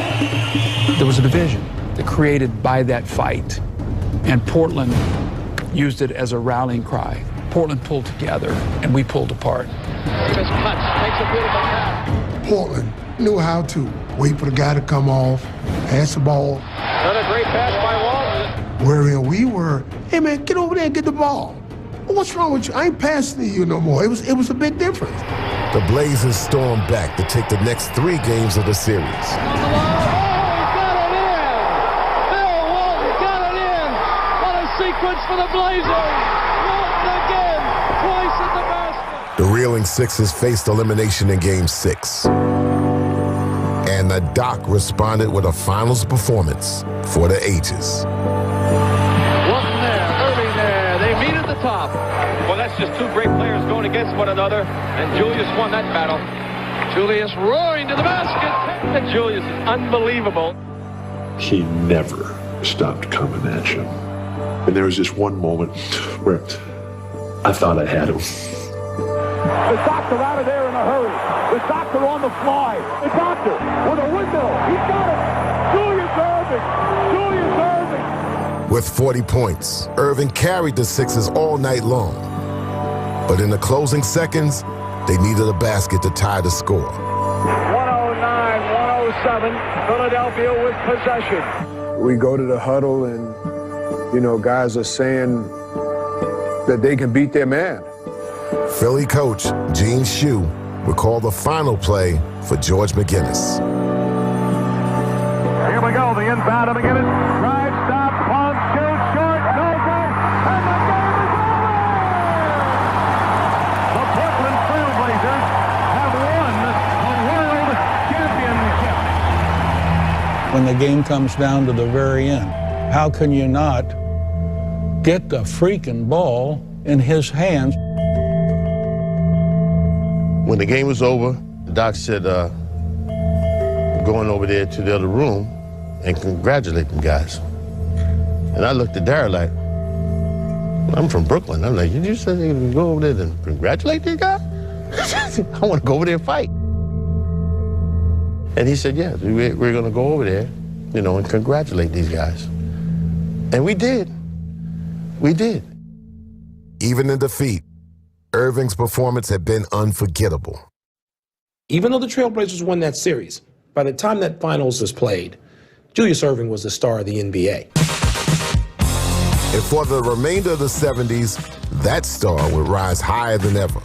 Speaker 15: it.
Speaker 16: There was a division created by that fight, and Portland used it as a rallying cry. Portland pulled together, and we pulled apart.
Speaker 15: Just cuts, makes a beautiful pass.
Speaker 30: Portland knew how to wait for the guy to come off, pass the ball.
Speaker 15: Another great pass by Walton.
Speaker 30: Wherein we were, hey man, get over there and get the ball. Well, what's wrong with you? I ain't passing to you no more. It was a big difference.
Speaker 3: The Blazers stormed back to take the next 3 games of the series.
Speaker 15: Sequence for the Blazers. Walton again, twice at the basket.
Speaker 3: The reeling Sixers faced elimination in Game 6. And the Doc responded with a finals performance for the ages.
Speaker 15: Walton there, Erving there. They meet at the top.
Speaker 4: Well, that's just 2 great players going against one another, and Julius won that battle.
Speaker 15: Julius roaring to the basket.
Speaker 4: And Julius is unbelievable.
Speaker 13: He never stopped coming at you. And there was this one moment where I thought I had him.
Speaker 15: The doctor out of there in a hurry. The doctor on the fly. The doctor with a window. He's got it. Julius Erving. Julius Erving.
Speaker 3: With 40 points, Erving carried the Sixers all night long. But in the closing seconds, they needed a basket to tie the score.
Speaker 15: 109-107. Philadelphia with possession.
Speaker 5: We go to the huddle and guys are saying that they can beat their man.
Speaker 3: Philly coach Gene Shue recalled the final play for George McInnes.
Speaker 15: Here we go, the inbound of McInnes. Drive, stop, pump, shoot, short, no good, and the game is over! The Portland Trail Blazers have won the World Championship.
Speaker 17: When the game comes down to the very end, how can you not get the freaking ball in his hands?
Speaker 26: When the game was over, the doc said, going over there to the other room and congratulate them guys. And I looked at Darryl like, I'm from Brooklyn. I'm like, you said you could go over there and congratulate these guys? I want to go over there and fight. And he said, yeah, we're going to go over there, and congratulate these guys.
Speaker 3: And we did. We did. Even in defeat, Erving's performance had been unforgettable.
Speaker 1: Even though the Trailblazers won that series, by the time that finals was played, Julius Erving was the star of the NBA.
Speaker 3: And for the remainder of the 70s, that star would rise higher than ever.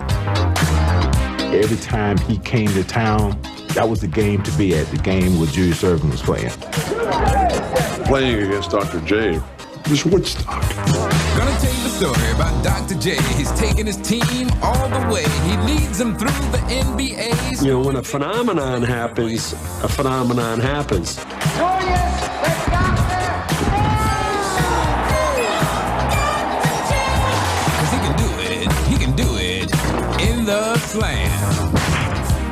Speaker 20: Every time he came to town, that was the game to be at, the game where Julius Erving was playing.
Speaker 13: Playing against Dr. J was Woodstock.
Speaker 2: Gonna tell you the story about Dr. J. He's taking his team all the way. He leads them through the NBA's.
Speaker 6: You know, when a phenomenon happens, a phenomenon happens.
Speaker 15: Julius, let's go there!
Speaker 2: Cause he can do it in the slam.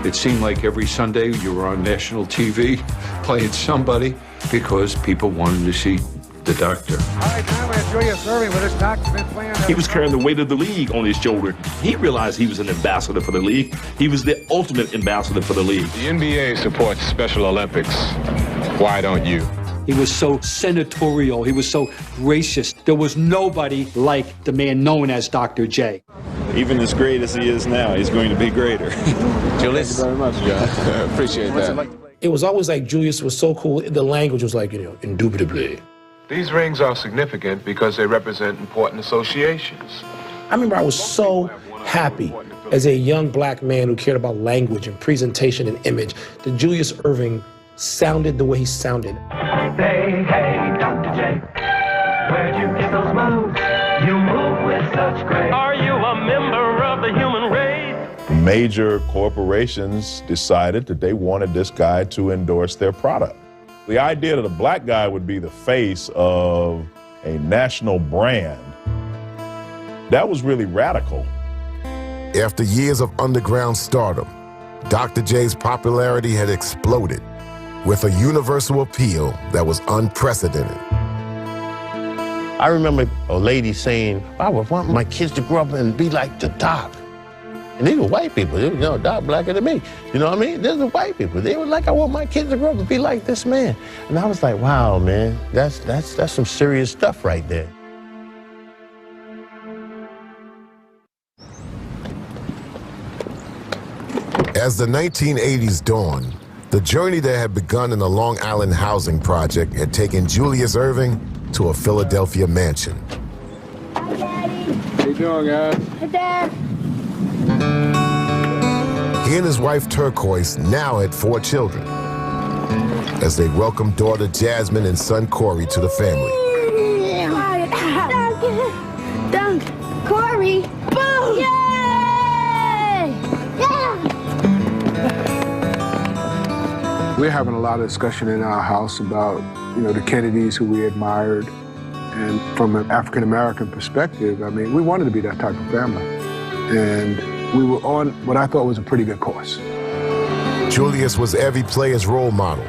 Speaker 11: It seemed like every Sunday you were on national TV playing somebody because people wanted to see the doctor.
Speaker 7: All right, now we have Julius Erving with his doctor been playing.
Speaker 12: He was carrying the weight of the league on his shoulder. He realized he was an ambassador for the league. He was the ultimate ambassador for the league.
Speaker 21: The NBA supports Special Olympics. Why don't you?
Speaker 14: He was so senatorial. He was so gracious. There was nobody like the man known as Dr. J.
Speaker 12: Even as great as he is now, he's going to be greater.
Speaker 21: Julius,
Speaker 12: thank you very much.
Speaker 21: Yeah, appreciate that.
Speaker 1: It was always like Julius was so cool. The language was like, indubitably.
Speaker 21: These rings are significant because they represent important associations.
Speaker 1: I remember I was so happy as a young black man who cared about language and presentation and image that Julius Erving sounded the way he sounded.
Speaker 15: Hey, hey, Dr. J, where'd you get those moves? You move with such grace. Are you a member of the human race?
Speaker 22: Major corporations decided that they wanted this guy to endorse their product. The idea that a black guy would be the face of a national brand, that was really radical.
Speaker 3: After years of underground stardom, Dr. J's popularity had exploded with a universal appeal that was unprecedented.
Speaker 26: I remember a lady saying, I would want my kids to grow up and be like the doc. And these were white people. They were, doc blacker than me. You know what I mean? These were white people. They were like, I want my kids to grow up and be like this man. And I was like, wow, man, that's some serious stuff right there.
Speaker 3: As the 1980s dawned, the journey that had begun in the Long Island housing project had taken Julius Erving to a Philadelphia mansion.
Speaker 5: Hi, Daddy. How you doing, guys?
Speaker 15: Hey, Dad.
Speaker 3: He and his wife Turquoise now had 4 children as they welcomed daughter Jasmine and son Corey to the family.
Speaker 15: Dunk, Corey, boom! Yay! Yeah!
Speaker 5: We're having a lot of discussion in our house about, the Kennedys who we admired. And from an African-American perspective, I mean, we wanted to be that type of family. And we were on what I thought was a pretty good course.
Speaker 3: Julius was every player's role model.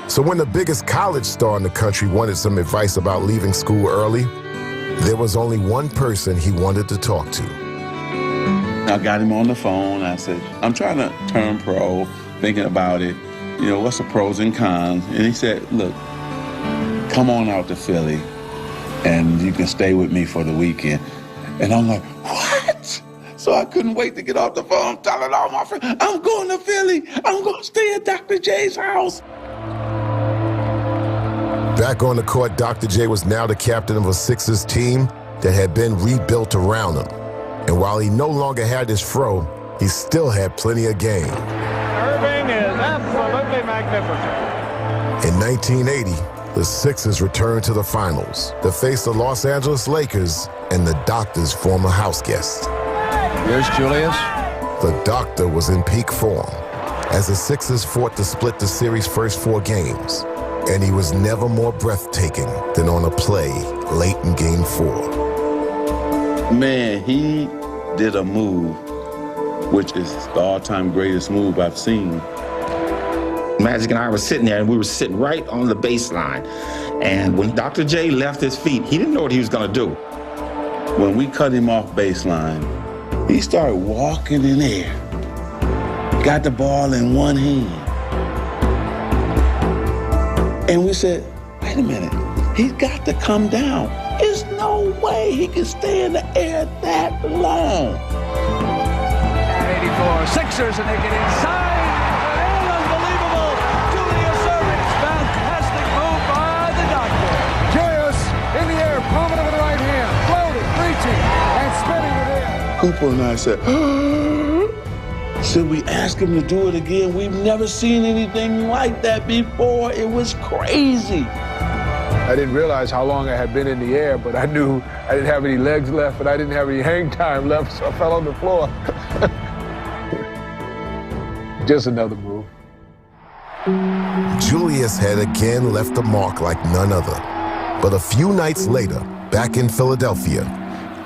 Speaker 3: So when the biggest college star in the country wanted some advice about leaving school early, there was only one person he wanted to talk to.
Speaker 24: I got him on the phone. I said, I'm trying to turn pro, thinking about it. What's the pros and cons? And he said, look, come on out to Philly and you can stay with me for the weekend. And I'm like, what? So I couldn't wait to get off the phone, telling all my friends, I'm going to Philly. I'm going to stay at Dr. J's house.
Speaker 3: Back on the court, Dr. J was now the captain of a Sixers team that had been rebuilt around him. And while he no longer had his fro, he still had plenty of game.
Speaker 15: Erving is absolutely magnificent.
Speaker 3: In 1980, the Sixers returned to the finals to face the Los Angeles Lakers and the Doctor's former house guest.
Speaker 7: Here's Julius.
Speaker 3: The Doctor was in peak form as the Sixers fought to split the series' first 4 games, and he was never more breathtaking than on a play late in Game 4.
Speaker 24: Man, he did a move, which is the all-time greatest move I've seen.
Speaker 18: Magic and I were sitting there, and we were sitting right on the baseline. And when Dr. J left his feet, he didn't know what he was going to do.
Speaker 24: When we cut him off baseline, he started walking in air. Got the ball in one hand. And we said, wait a minute, He's got to come down. There's no way he can stay in the air that long.
Speaker 15: 84 Sixers, and they get inside. And unbelievable. Julius Erving. Fantastic move by the doctor.
Speaker 7: Julius in the air, palming with the right hand, floating, reaching, and spinning it in.
Speaker 24: Cooper and I said, should we ask him to do it again? We've never seen anything like that before. It was crazy.
Speaker 5: I didn't realize how long I had been in the air, but I knew I didn't have any legs left, and I didn't have any hang time left, so I fell on the floor. Just another move.
Speaker 3: Julius had again left a mark like none other. But a few nights later, back in Philadelphia,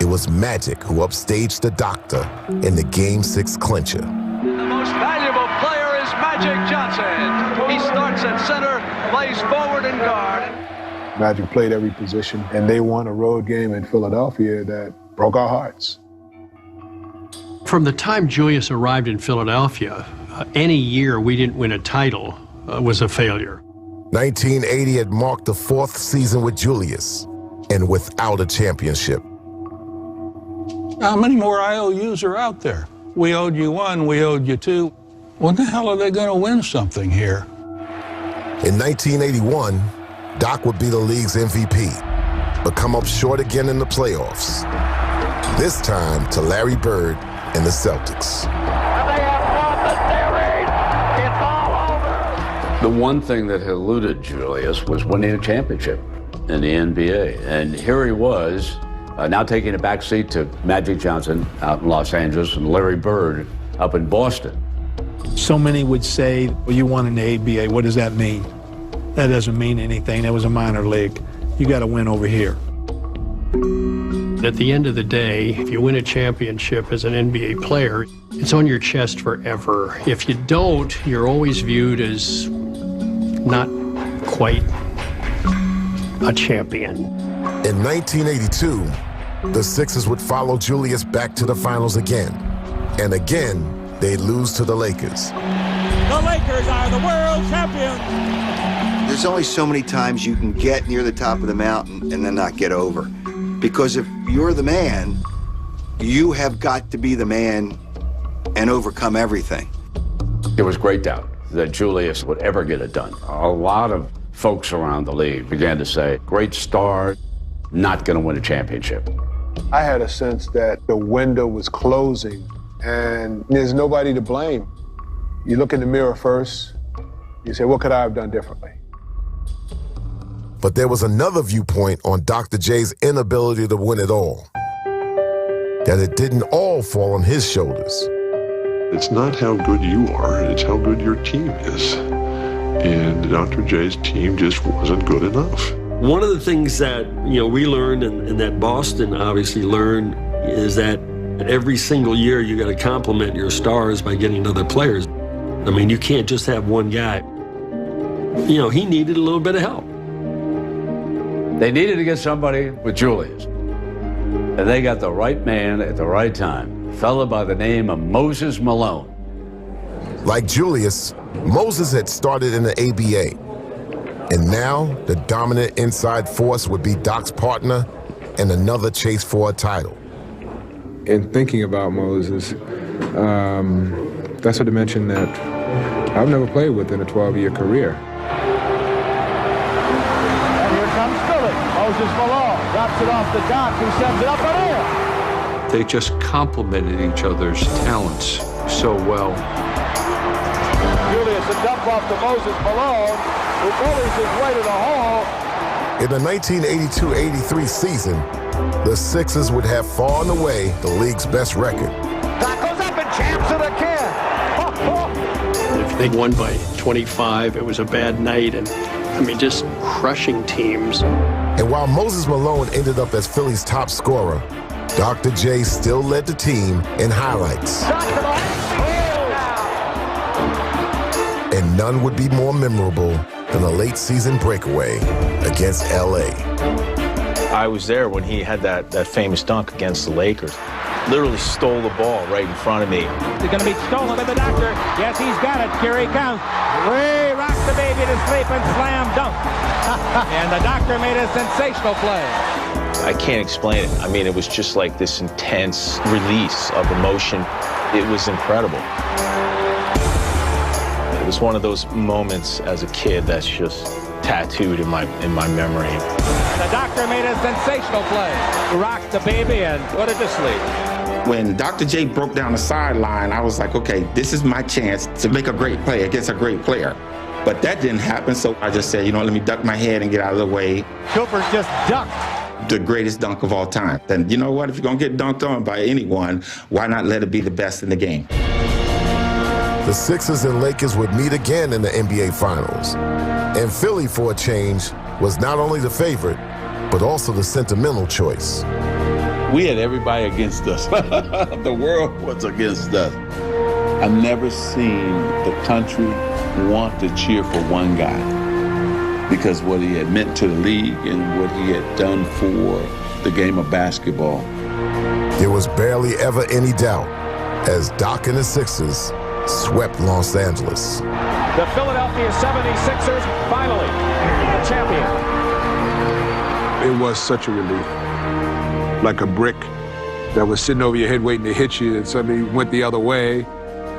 Speaker 3: it was Magic who upstaged the doctor in the Game 6 clincher.
Speaker 15: The most valuable player is Magic Johnson. He starts at center, plays forward and guard.
Speaker 5: Magic played every position, and they won a road game in Philadelphia that broke our hearts.
Speaker 8: From the time Julius arrived in Philadelphia, any year we didn't win a title was a failure.
Speaker 3: 1980 had marked the 4th season with Julius, and without a championship.
Speaker 17: How many more IOUs are out there? We owed you 1, we owed you 2. When the hell are they going to win something here?
Speaker 3: In 1981, Doc would be the league's MVP, but come up short again in the playoffs. This time to Larry Bird and the Celtics.
Speaker 9: The one thing that eluded Julius was winning a championship in the NBA. And here he was, now taking a back seat to Magic Johnson out in Los Angeles and Larry Bird up in Boston.
Speaker 10: So many would say, well, you won in the ABA. What does that mean? That doesn't mean anything. That was a minor league. You got to win over here.
Speaker 8: At the end of the day, if you win a championship as an NBA player, it's on your chest forever. If you don't, you're always viewed as not quite a champion.
Speaker 3: In 1982, the Sixers would follow Julius back to the finals again. And again, they'd lose to the Lakers.
Speaker 15: The Lakers are the world champions.
Speaker 16: There's only so many times you can get near the top of the mountain and then not get over. Because if you're the man, you have got to be the man and overcome everything.
Speaker 9: There was great doubt that Julius would ever get it done. A lot of folks around the league began to say, great star, not going to win a championship.
Speaker 5: I had a sense that the window was closing, and there's nobody to blame. You look in the mirror first, you say, what could I have done differently?
Speaker 3: But there was another viewpoint on Dr. J's inability to win it all. That it didn't all fall on his shoulders.
Speaker 13: It's not how good you are, it's how good your team is. And Dr. J's team just wasn't good enough.
Speaker 6: One of the things that we learned and that Boston obviously learned is that every single year you got to compliment your stars by getting other players. I mean, you can't just have one guy. He needed a little bit of help.
Speaker 9: They needed to get somebody with Julius. And they got the right man at the right time, a fella by the name of Moses Malone.
Speaker 3: Like Julius, Moses had started in the ABA. And now, the dominant inside force would be Doc's partner and another chase for a title.
Speaker 21: In thinking about Moses, that's a dimension that I've never played with in a 12-year career.
Speaker 15: Moses Malone drops it off the Doc, who sends it up and in.
Speaker 11: They just complemented each other's talents so well.
Speaker 15: Julius, a dump off to Moses Malone, who bullies his way to the hole.
Speaker 3: In the 1982-83 season, the Sixers would have far and away the league's best record.
Speaker 15: Doc goes up and champs it again.
Speaker 8: If they won by 25, it was a bad night, and just crushing teams.
Speaker 3: And while Moses Malone ended up as Philly's top scorer, Dr. J still led the team in highlights. And none would be more memorable than a late season breakaway against LA.
Speaker 19: I was there when he had that famous dunk against the Lakers. Literally stole the ball right in front of me.
Speaker 15: It's going to be stolen by the Doctor. Yes, he's got it. Here he comes. Ray Rock
Speaker 7: the baby to sleep and slam dunk. And the doctor made a sensational play.
Speaker 19: I can't explain it. I mean, it was just like this intense release of emotion. It was incredible. It was one of those moments as a kid that's just tattooed in my memory.
Speaker 7: The doctor made a sensational play. Rocked the baby and put it to sleep.
Speaker 18: When Dr. J broke down the sideline, I was like, okay, this is my chance to make a great play against a great player. But that didn't happen, so I just said, let me duck my head and get out of the way.
Speaker 7: Cooper just ducked.
Speaker 18: The greatest dunk of all time. Then you know what? If you're going to get dunked on by anyone, why not let it be the best in the game?
Speaker 3: The Sixers and Lakers would meet again in the NBA Finals. And Philly, for a change, was not only the favorite, but also the sentimental choice.
Speaker 24: We had everybody against us. The world was against us. I've never seen the country want to cheer for one guy because what he had meant to the league and what he had done for the game of basketball.
Speaker 3: There was barely ever any doubt as Doc and the Sixers swept Los Angeles.
Speaker 7: The Philadelphia 76ers finally the champion.
Speaker 5: It was such a relief. Like a brick that was sitting over your head waiting to hit you and suddenly went the other way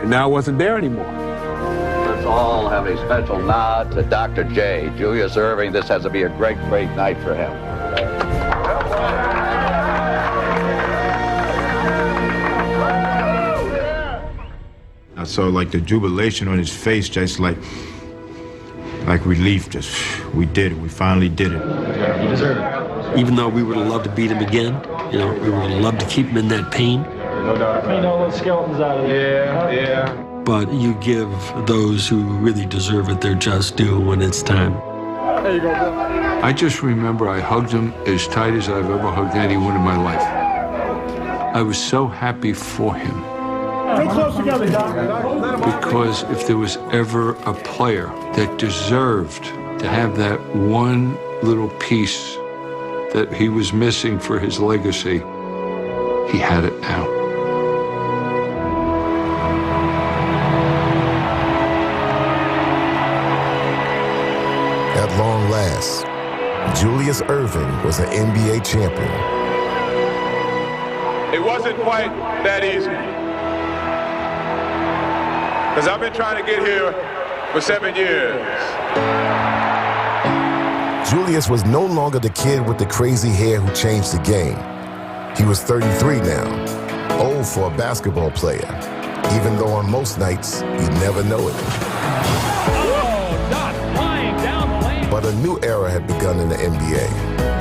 Speaker 5: and now it wasn't there anymore.
Speaker 2: Let's all have a special nod to Dr. J. Julius Erving. This has to be a great, great night for him.
Speaker 4: I saw like the jubilation on his face, just like relief. Just, we did it. We finally did it.
Speaker 6: You deserve it. Even though we would have loved to beat him again, we would have loved to keep him in that pain.
Speaker 14: No doubt. Those skeletons out of there. Yeah.
Speaker 6: But you give those who really deserve it their just due when it's time.
Speaker 14: There you go, Bill.
Speaker 11: I just remember I hugged him as tight as I've ever hugged anyone in my life. I was so happy for him.
Speaker 14: Stay close together, Doc.
Speaker 11: Because if there was ever a player that deserved to have that one little piece that he was missing for his legacy, he had it now.
Speaker 3: At long last, Julius Erving was an NBA champion.
Speaker 21: It wasn't quite that easy. Because I've been trying to get here for 7 years.
Speaker 3: Julius was no longer the kid with the crazy hair who changed the game. He was 33 now, old for a basketball player, even though on most nights, you'd never know it. But a new era had begun in the NBA,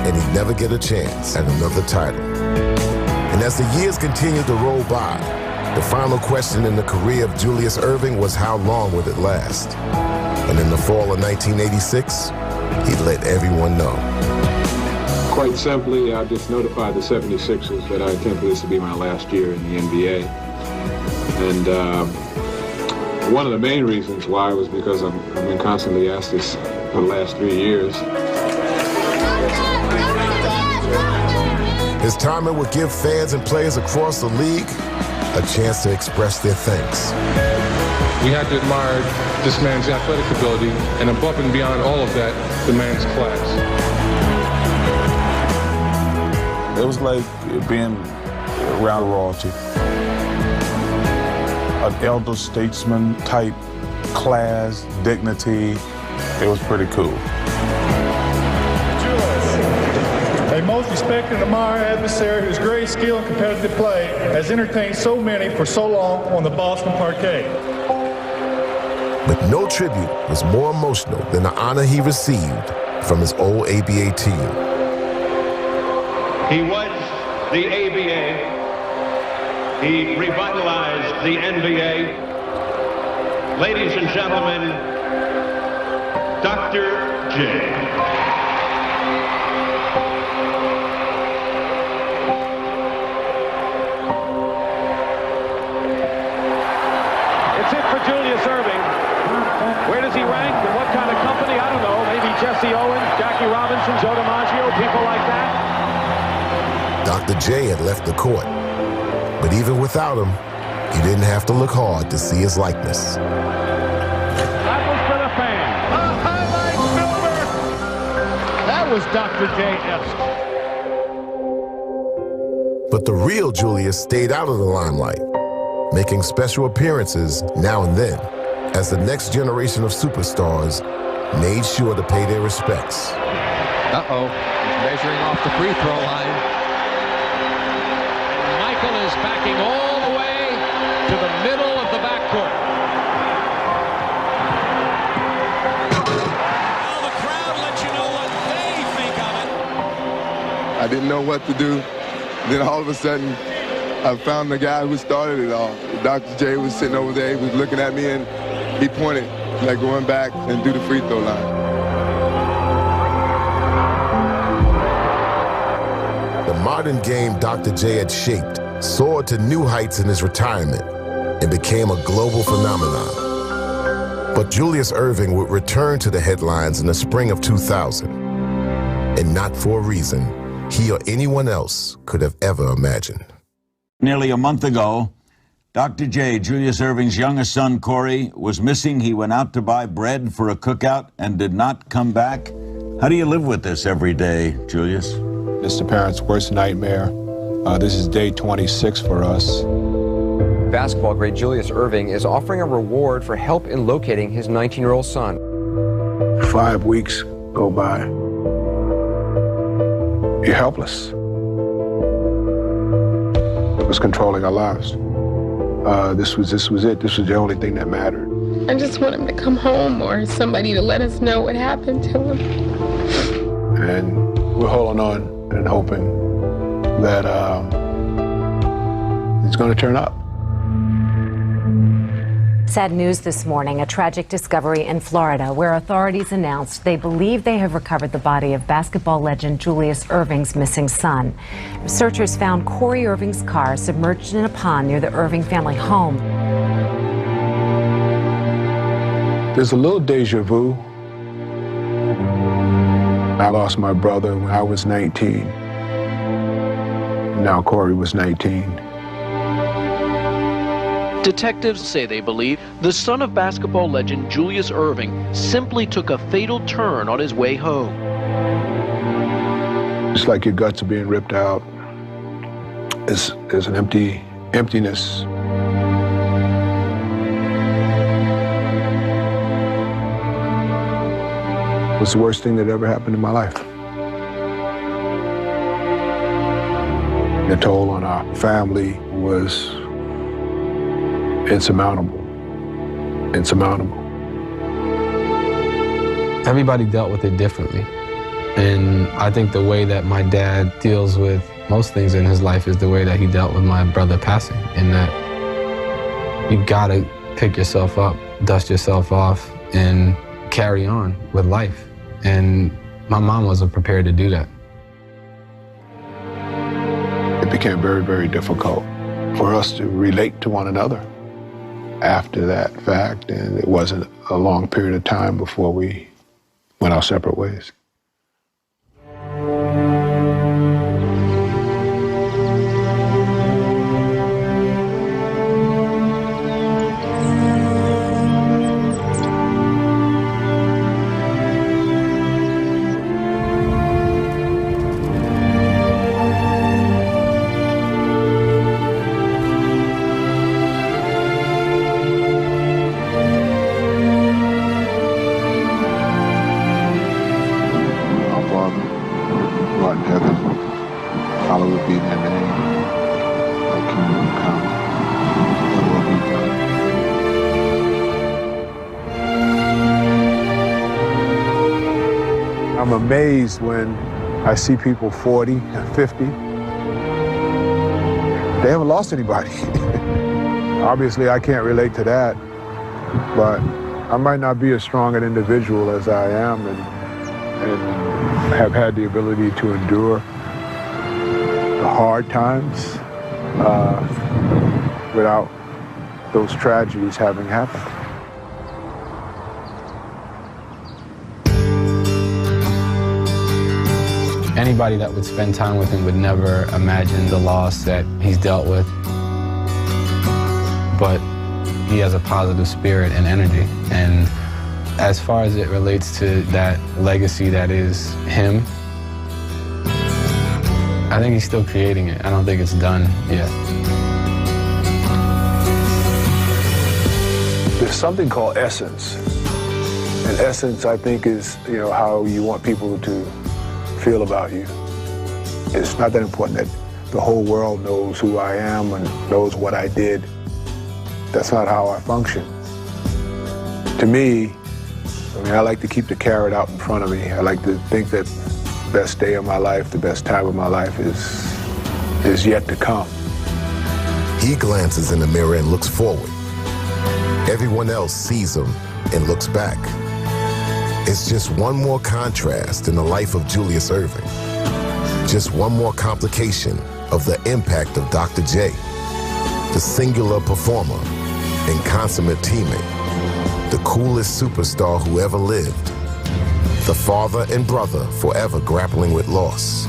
Speaker 3: and he'd never get a chance at another title. And as the years continued to roll by, the final question in the career of Julius Erving was how long would it last? And in the fall of 1986, he'd let everyone know.
Speaker 21: Quite simply, I just notified the 76ers that I intended this to be my last year in the NBA. And one of the main reasons why was because I've been constantly asked this for the last 3 years.
Speaker 3: His timing would give fans and players across the league a chance to express their thanks.
Speaker 21: We had to admire this man's athletic ability, and above and beyond all of that, the man's class.
Speaker 17: It was like being around royalty. An elder statesman type class, dignity. It was pretty cool.
Speaker 14: A most respected and admired adversary whose great skill and competitive play has entertained so many for so long on the Boston parquet.
Speaker 3: But no tribute was more emotional than the honor he received from his old ABA team.
Speaker 20: He was the ABA. He revitalized the NBA. Ladies and gentlemen, Dr. J.
Speaker 7: It's it for Julius Erving. Where does he rank and what kind of company? I don't know. Maybe Jesse Owens, Jackie Robinson, Joe DiMaggio, people like that.
Speaker 3: Dr. J had left the court, but even without him, you didn't have to look hard to see his likeness.
Speaker 7: That was for the fans. was Dr. J.S.
Speaker 3: But the real Julius stayed out of the limelight, making special appearances now and then, as the next generation of superstars made sure to pay their respects.
Speaker 1: Uh-oh, he's measuring off the free throw line.
Speaker 7: Michael is backing all the way to the middle of the backcourt.
Speaker 1: Now the crowd lets you know what they think of it.
Speaker 12: I didn't know what to do. Then all of a sudden, I found the guy who started it all. Dr. J was sitting over there, he was looking at me, and he pointed, like going back and do the free throw line.
Speaker 3: The modern game Dr. J had shaped soared to new heights in his retirement and became a global phenomenon. But Julius Erving would return to the headlines in the spring of 2000, and not for a reason he or anyone else could have ever imagined.
Speaker 22: Nearly a month ago, Dr. J, Julius Erving's youngest son, Corey, was missing. He went out to buy bread for a cookout and did not come back. How do you live with this every day, Julius?
Speaker 5: It's the parents' worst nightmare. This is day 26 for us.
Speaker 1: Basketball great Julius Erving is offering a reward for help in locating his 19-year-old son.
Speaker 5: 5 weeks go by. You're helpless. It was controlling our lives. This was it. This was the only thing that mattered.
Speaker 23: I just want him to come home or somebody to let us know what happened to him.
Speaker 5: And we're holding on and hoping that he's going to turn up.
Speaker 25: Sad news this morning, a tragic discovery in Florida where authorities announced they believe they have recovered the body of basketball legend Julius Erving's missing son. Researchers found Corey Erving's car submerged in a pond near the Erving family home.
Speaker 5: There's a little deja vu. I lost my brother when I was 19. Now Corey was 19.
Speaker 26: Detectives say they believe the son of basketball legend Julius Erving simply took a fatal turn on his way home.
Speaker 5: It's like your guts are being ripped out. There's an emptiness. It was the worst thing that ever happened in my life. The toll on our family was insurmountable.
Speaker 27: Everybody dealt with it differently. And I think the way that my dad deals with most things in his life is the way that he dealt with my brother passing, in that you gotta pick yourself up, dust yourself off, and carry on with life. And my mom wasn't prepared to do that.
Speaker 5: It became very, very difficult for us to relate to one another after that fact, and it wasn't a long period of time before we went our separate ways. I'm amazed when I see people 40 and 50. They haven't lost anybody. Obviously, I can't relate to that, but I might not be as strong an individual as I am and have had the ability to endure the hard times without those tragedies having happened.
Speaker 27: Anybody that would spend time with him would never imagine the loss that he's dealt with. But he has a positive spirit and energy. And as far as it relates to that legacy that is him, I think he's still creating it. I don't think it's done yet.
Speaker 5: There's something called essence. And essence, I think, is, how you want people to feel about you. It's not that important that the whole world knows who I am and knows what I did. That's not how I function. To me, I like to keep the carrot out in front of me. I like to think that the best day of my life, the best time of my life is yet to come.
Speaker 3: He glances in the mirror and looks forward. Everyone else sees him and looks back. It's just one more contrast in the life of Julius Erving. Just one more complication of the impact of Dr. J, the singular performer and consummate teammate, the coolest superstar who ever lived, the father and brother forever grappling with loss,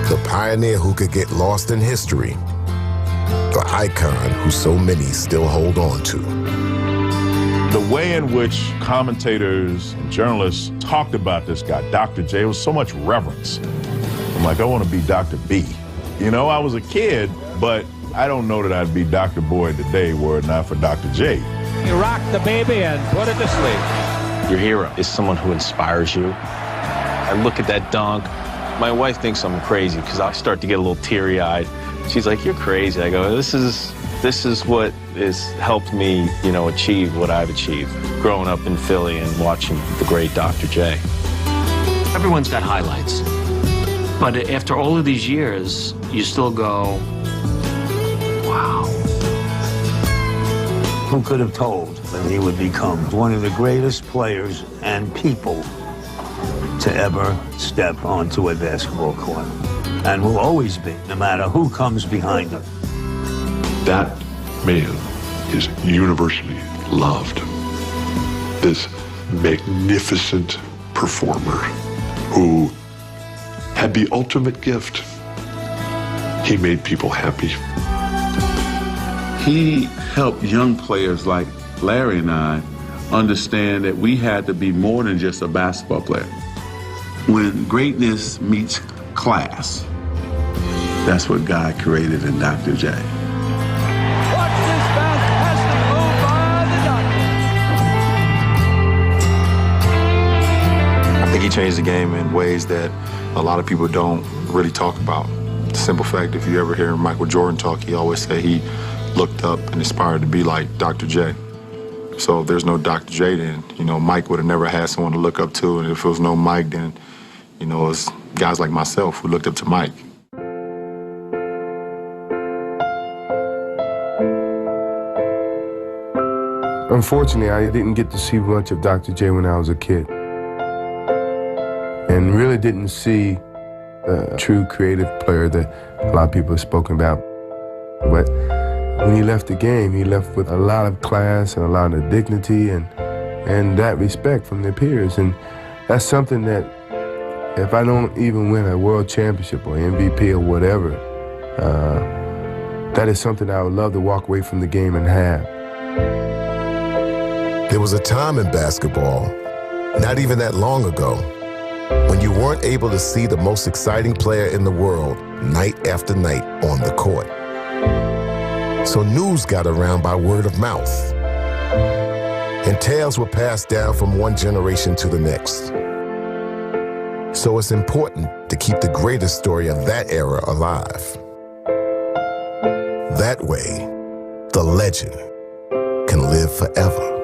Speaker 3: the pioneer who could get lost in history, the icon who so many still hold on to.
Speaker 8: The way in which commentators and journalists talked about this guy, Dr. J, was so much reverence. I'm like, I want to be Dr. B. I was a kid, but I don't know that I'd be Dr. Boyd today were it not for Dr. J.
Speaker 7: You rock the baby and put it to sleep.
Speaker 9: Your hero is someone who inspires you. I look at that dunk. My wife thinks I'm crazy because I start to get a little teary-eyed. She's like, you're crazy. I go, this is what has helped me, achieve what I've achieved, growing up in Philly and watching the great Dr. J.
Speaker 10: Everyone's got highlights. But after all of these years, you still go, wow.
Speaker 13: Who could have told that he would become one of the greatest players and people to ever step onto a basketball court? And will always be, no matter who comes behind him.
Speaker 15: That man is universally loved. This magnificent performer who had the ultimate gift. He made people happy.
Speaker 24: He helped young players like Larry and I understand that we had to be more than just a basketball player. When greatness meets class, that's what God created in Dr. J.
Speaker 16: I think he changed the game in ways that a lot of people don't really talk about. The simple fact, if you ever hear Michael Jordan talk, he always say he looked up and aspired to be like Dr. J. So if there's no Dr. J, then, Mike would have never had someone to look up to. And if there was no Mike, then, it's guys like myself who looked up to Mike.
Speaker 5: Unfortunately, I didn't get to see much of Dr. J when I was a kid. And really didn't see the true creative player that a lot of people have spoken about. But when he left the game, he left with a lot of class and a lot of dignity and that respect from their peers. And that's something that if I don't even win a world championship or MVP or whatever, that is something I would love to walk away from the game and have.
Speaker 3: There was a time in basketball, not even that long ago, when you weren't able to see the most exciting player in the world night after night on the court. So news got around by word of mouth, and tales were passed down from one generation to the next. So it's important to keep the greatest story of that era alive. That way, the legend can live forever.